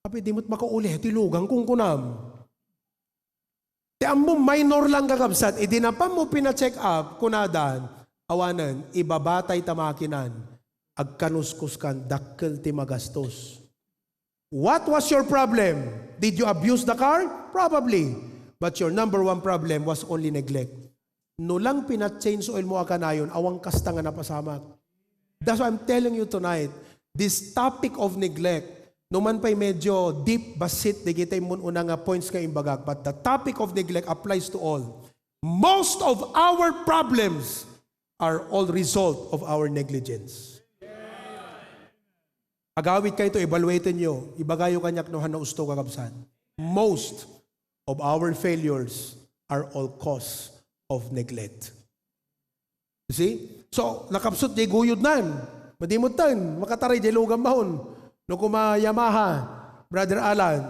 Kapit di mo't makauli, tilugang kung kunam. Ti mo minor lang kakabsat, idinapam mo pina-check up, kunadan, awanan, ibabatay tamakinan, agkanuskus kan, dakkel ti magastos. What was your problem? Did you abuse the car? Probably. But your number one problem was only neglect. No lang pinat-change oil mo akanayon, awang kasta nga napasamak. That's why I'm telling you tonight, this topic of neglect, numan pa'y medyo deep basit, di kita yung unang points nga imbagag, but the topic of neglect applies to all. Most of our problems are all result of our negligence. Agawit kayo ito, evaluatin nyo, ibagayo kanyak no na usto kakabsan. Most of our failures are all cause of neglect. You see? So, nakapsot di guyod nan. Madimutan, makataray di lugam mahon. No kuma Yamaha, Brother Alan,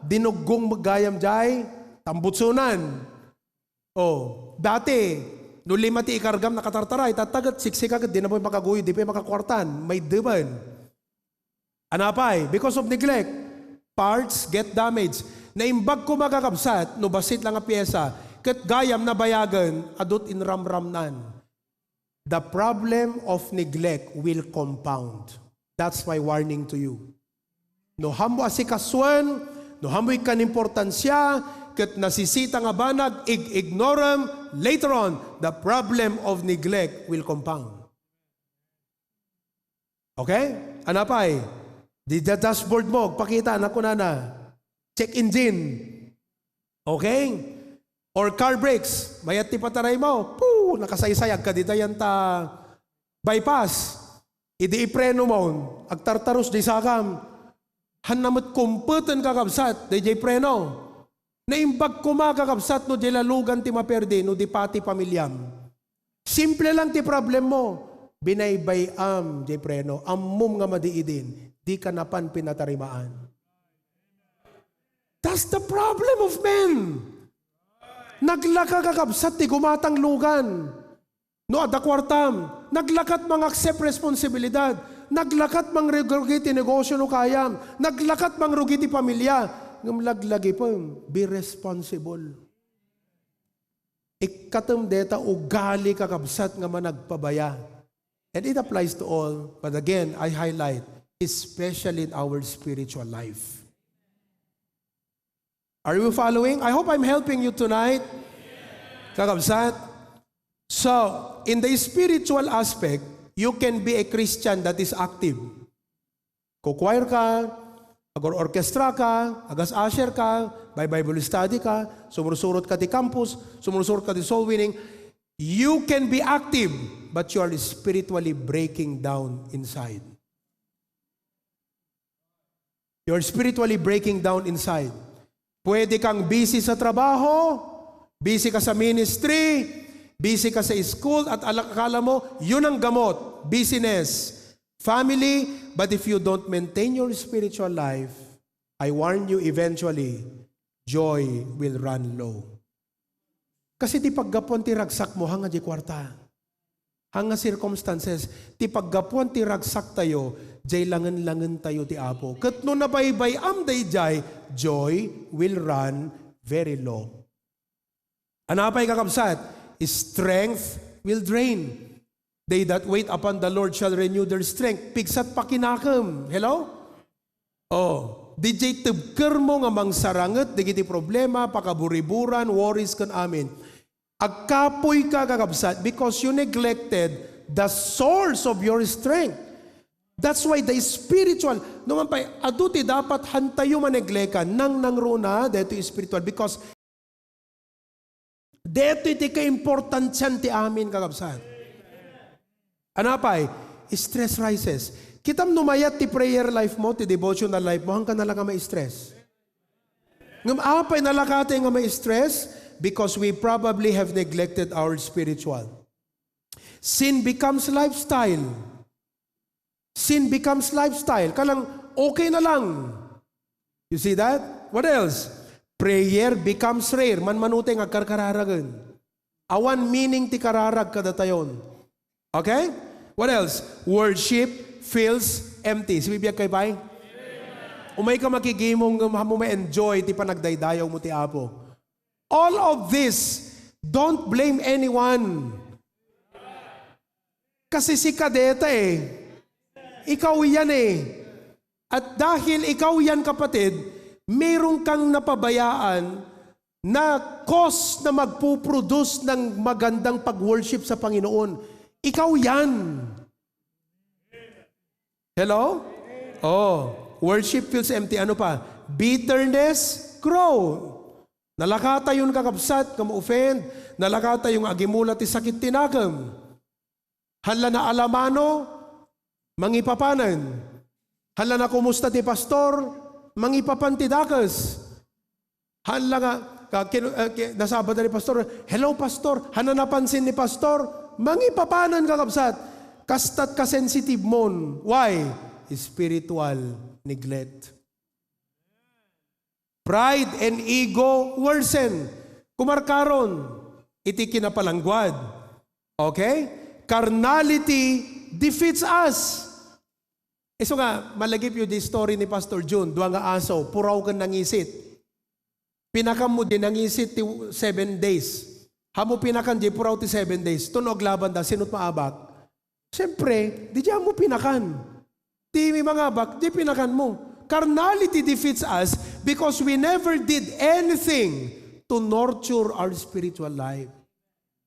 dinugong magayam jay, tambutsunan. Oh, dati, no lima ti ikargam nakatartaray, tatagat, siksik di na po makaguyod, di pa makakwartan, may diban. Anapay, because of neglect, parts get damaged. Naimbag ko makakabsat, no basit lang ang pyesa, kat gayam na bayagan, adot in ramramnan. The problem of neglect will compound. That's my warning to you. No hamo asikaswan, no hamo ikan importansya, kat nasisita nga banag, ignoram, later on, the problem of neglect will compound. Okay? Anapay? Di dashboard mo, pakita na kunana. Check engine. Okay? Or car brakes. Mayat ti pataray mo. Poo! Nakasaysayag ka dito yan ta bypass. Idi ipreno mo. Agtartarus di sakam. Hanamot kumputan kakabsat. Di jay preno. Naimbag kumakakabsat no di lalugan ti maperdi no di pati pamilyam. Simple lang ti problem mo. Binaybayam jay preno. Ammum nga madiidin. Di ka napan pinatarimaan. That's the problem of men. Naglaka kakabsat ti gumatang lugan. No ada kwartam. Naglakat mang accept responsibilidad. Naglakat mang rugi ti negosyo no kayam. Naglakat mang rugi ti pamilya. ngam laglagi po, be responsible. Ikatam deta ugali kakabsat nga managpabaya. And it applies to all. But again, I highlight, especially in our spiritual life. Are you following? I hope I'm helping you tonight. Kakabsat. So, in the spiritual aspect, you can be a Christian that is active. Kukwire ka, agor-orkestra ka, agas usher ka, by Bible study ka, sumusurot ka di campus, sumusurot ka di soul winning. You can be active, but you are spiritually breaking down inside. You are spiritually breaking down inside. Pwede kang busy sa trabaho, busy ka sa ministry, busy ka sa school, at akala mo, yun ang gamot, business, family, but if you don't maintain your spiritual life, I warn you eventually, joy will run low. Kasi ti paggapon ti ragsak mo, hanga di kwarta. Hanga circumstances, ti paggapon ti ragsak tayo, jay langan-langan tayo ti Apo. Kat no nabaybay amday jay, joy will run very low. Anapay kakabsat, strength will drain. They that wait upon the Lord shall renew their strength. Pigsat pakinakam. Hello? Oh, DJ tibker mo nga mangsaranget, digiti problema, pakaburiburan, worries kan amin. Agkapoy ka kakabsat because you neglected the source of your strength. That's why the spiritual, naman pa, aduti dapat hantayo maneglekan nang nangruna, deto spiritual, because deto iti ka-importansyan ti amin kakabsat. Anapay, stress rises. Kitam numayat ti prayer life mo, ti devotional life mo, hanggang nalaga may stress. Ngam apay nalakate nga may stress because we probably have neglected our spiritual. Sin becomes lifestyle. Sin becomes lifestyle. Kalang okay na lang. You see that? What else? Prayer becomes rare. Man-manuteng agkarkararagan. Awan meaning ti kararag kadatayon. Okay? What else? Worship feels empty. Sibibiyag kay Pai? Umay ka makigimong mo ma-enjoy ti panagdaydayaw mo ti Apo. All of this, don't blame anyone. Kasi si kadeta ikaw yan At dahil ikaw yan kapatid, mayroon kang napabayaan na cause na magpuproduce ng magandang pag-worship sa Panginoon. Ikaw yan. Hello? Oh, worship feels empty. Ano pa? Bitterness, grow. Nalakata yung kakabsat, kam-offend. Nalakata yung agimulat ti sakit tinagam. Hala na alamano, mangipapanan. Hala na kumusta ti pastor, mangipapantidakas. Hala nga, nasabad na ni pastor, hello pastor, hala napansin ni pastor, mangipapanan kakabsat. Kastat ka-sensitive mon. Why? Spiritual neglect. Pride and ego worsen. Kumarkaron, iti kinapalangguad. Okay? Carnality defeats us. So nga, malagip yung di story ni Pastor June, duwa nga aso, puraw ka nangisit. Pinakam mo din nangisit 7 days. Hamo pinakan di puraw ti 7 days. Tunog laban da, sinut maabak. Siyempre, di diyan mo pinakan. Di may mga abak, di pinakan mo. Carnality defeats us because we never did anything to nurture our spiritual life.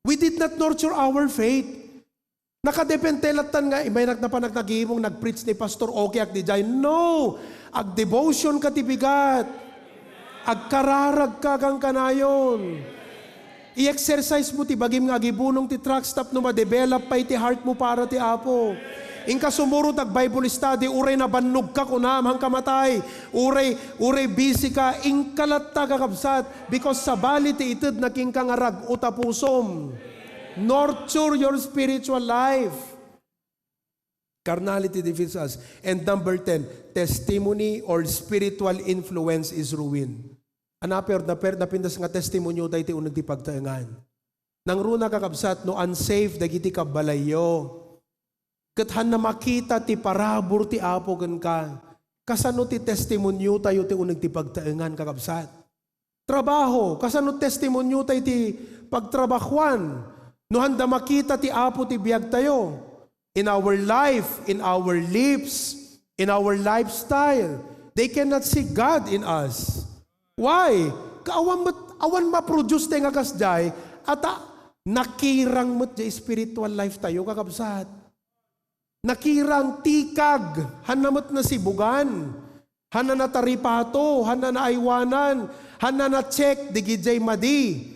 We did not nurture our faith. Nakadepentelatan nga, may nagnapanagnagimong nag-preach ni Pastor okay ak di jay. No! Ag-devotion ka tibigat. Ag-kararag ka kang kanayon. I-exercise mo ti bagim nga gibunong ti track stop no ma-develop pa iti heart mo para ti Apo. Inka sumuro tag Bible study, uray na bannog ka kunam hang kamatay. Uray busy ka, ingkalat ta kakabsat. Because sa bali ti ited na king kangarag utapusom. Nurture your spiritual life. Carnality defeats us. And number 10, testimony or spiritual influence is ruin. Anaper napindas nga testimonyo tayo ti unag ti pagtaengan. Nang runa kakabsat no unsafe dagiti kabalayo. Kathan na makita ti parabor ti Apo gan ka. kasano ti testimonyo tayo ti unag ti pagtaengan kakabsat. Trabaho, kasano testimonyo tayo ti pagtrabakwan. No handa makita ti Apo ti biyag tayo. In our life, in our lips, in our lifestyle. They cannot see God in us. Why? Awan ma-produce tayo nga kasday at nakirang mo't di spiritual life tayo kakabsat. Nakirang tikag, hanamot na sibugan, hana na taripato, hana na aywanan, hana na check, di gijay madi,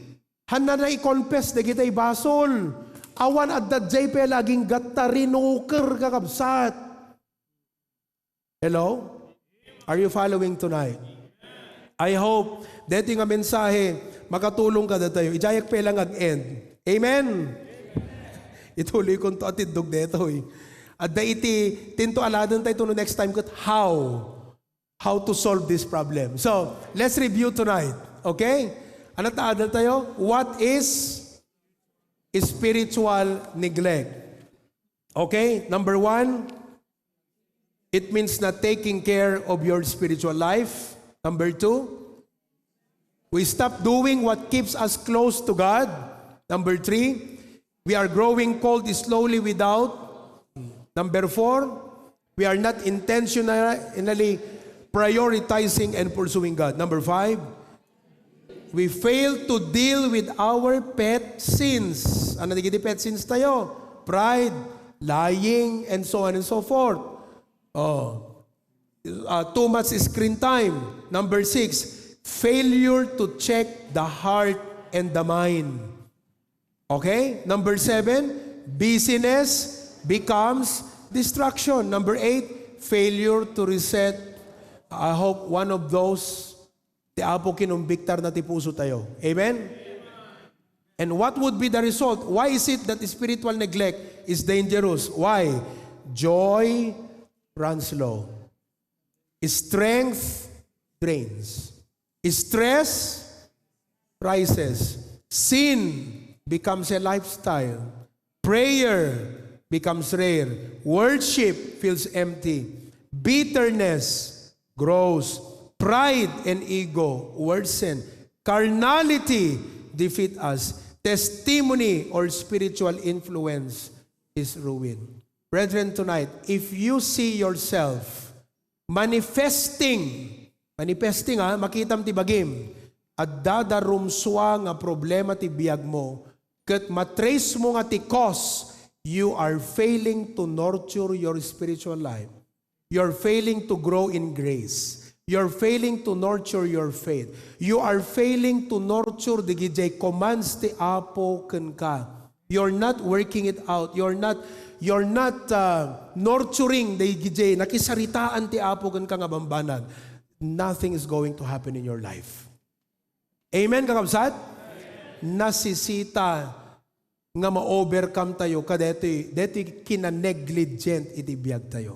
hana na i-confess, di gijay basol, awan at dadjay pa laging gatarinoker kakabsat. Hello? Are you following tonight? I hope dito nga mensahe, makatulong ka na tayo. Ijayak pa lang ag-end. Amen? Ituloy kong to atidog dito eh. At daiti, tinto aladan tayo no next time kat how to solve this problem. So, let's review tonight. Okay? Ano taadal tayo? What is spiritual neglect? Okay? Number 1, it means not taking care of your spiritual life. Number 2, we stop doing what keeps us close to God. Number 3, we are growing cold slowly without. Number 4, we are not intentionally prioritizing and pursuing God. Number 5, we fail to deal with our pet sins. Ano naging pet sins tayo? Pride, lying, and so on and so forth. Too much screen time. Number 6, failure to check the heart and the mind. Okay? Number 7, busyness becomes distraction. Number 8, failure to reset. I hope one of those ti Apo kinumbiktar na ti puso tayo. Amen? And what would be the result? Why is it that spiritual neglect is dangerous? Why? Joy runs low. Strength drains. Stress rises. Sin becomes a lifestyle. Prayer becomes rare. Worship feels empty. Bitterness grows. Pride and ego worsen. Carnality defeat us. Testimony or spiritual influence is ruined. Brethren, tonight, if you see yourself manifesting makitam ti bagim, at dadarumswa nga problema ti biyag mo, kat matrace mo nga ti cause, you are failing to nurture your spiritual life. You're failing to grow in grace. You're failing to nurture your faith. You are failing to nurture the gijay commands ti Apo ken ka. You're not working it out. You're not nurturing the gijay nakisaritaan ti Apo ken ka nga bambanag. Nothing is going to happen in your life. Amen, kakabsat? Nasisita nga ma-overcome tayo kadeti kinanegligent iti biyag tayo.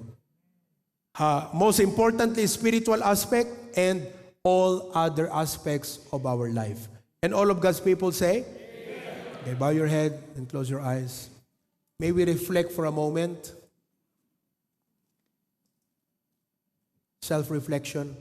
Most importantly, spiritual aspect and all other aspects of our life. And all of God's people say, amen. Okay, bow your head and close your eyes. May we reflect for a moment. Self-reflection.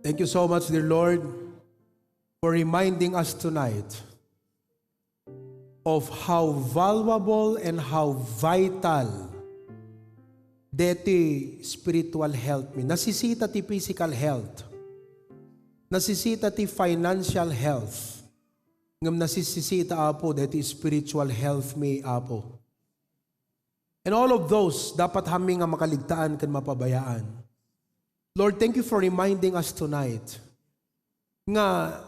Thank you so much, dear Lord, for reminding us tonight of how valuable and how vital deti spiritual health mi. Nasisita ti physical health. Nasisita ti financial health. Ngam nasisita apo deti spiritual health mi apo. And all of those dapat hami nga makaligtaan kan mapabayaan. Lord, thank you for reminding us tonight nga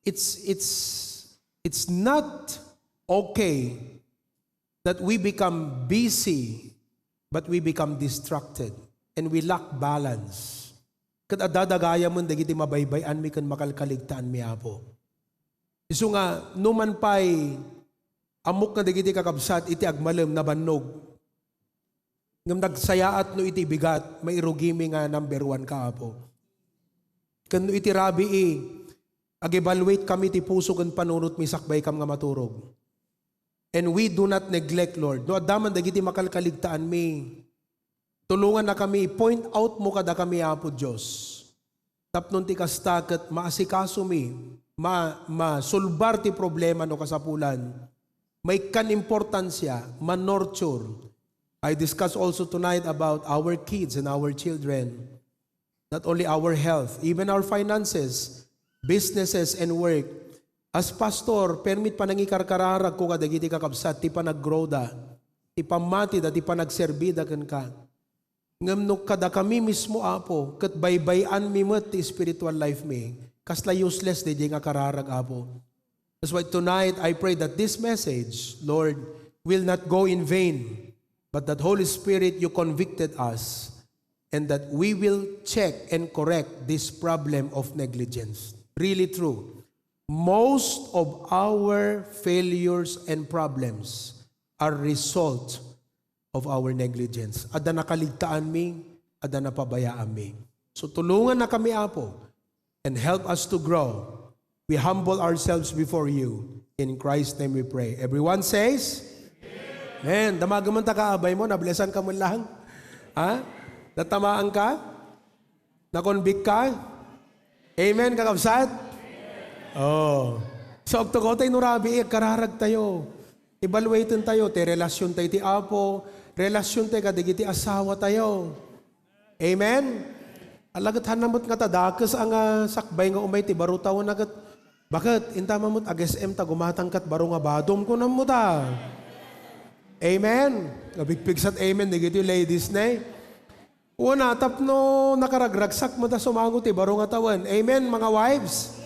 it's not okay that we become busy but we become distracted and we lack balance. Kat adadagaya mo dagiti mabaybayan mi kan makalkaligtaan mi apo. Isu nga numan pay amok na dagiti kakabsat iti agmalem na bannog. Ngam nagsayaat no iti bigat, mairugimi nga number 1 ka apo. Kano iti rabi ag-evaluate kami ti puso kan panunot mi sakbay kam nga maturog. And we do not neglect, Lord. No adaman dagiti makalkaligtaan mi. Tulungan na kami, point out mo kada kami apo Diyos. Tapnon ti kasta ket maasikaso mi, masulbar ti problema no kasapulan. May kan importansya, man-nurture. I discuss also tonight about our kids and our children. Not only our health, even our finances, businesses, and work. As pastor, permit pa nangikarkararag ko kadagiti kakabsat, ti pa nag-grow da, ti pamati da, ti pa nagserbida kan ka. Ngam no kada kami mismo apo, kat baybayan mi met ti spiritual life mi, kasla useless di nga kararag apo. That's why tonight I pray that this message, Lord, will not go in vain. But that Holy Spirit, you convicted us and that we will check and correct this problem of negligence. Really true. Most of our failures and problems are result of our negligence. Ada nakaligtaan mi, ada napabayaan mi. So tulungan na kami apo and help us to grow. We humble ourselves before you. In Christ's name we pray. Everyone says, Amen. Damagaman ta kaabay mo, nablesan ka mo lang. Ha? Natamaan ka? Nakonvict ka? Amen, kakabsat? Oh. So, okto tayo nurabi, kararag tayo. Evaluatin tayo, te relasyon tayo ti apo, relasyon tayo kadigiti asawa tayo. Amen? Alagat hanamot nga tadakas ang sakbay nga umay ti baro tawon agat. Bakit? Intama mo't ag-SM ta gumatangkat baro nga badom ko na mo ta. Amen. Nabigpigsat amen. Nagiti ladies na una, tapno nakaragragsak mo ta sumangot baro nga tawan. Amen, mga wives?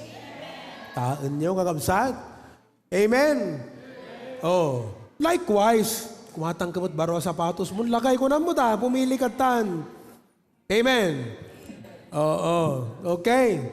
Taan nyo, kakabsat. Amen. Oh, likewise, kumatang kamot baro sapatos mo, lakay ko na mo ta, pumili ka tan. Amen. Oo, okay.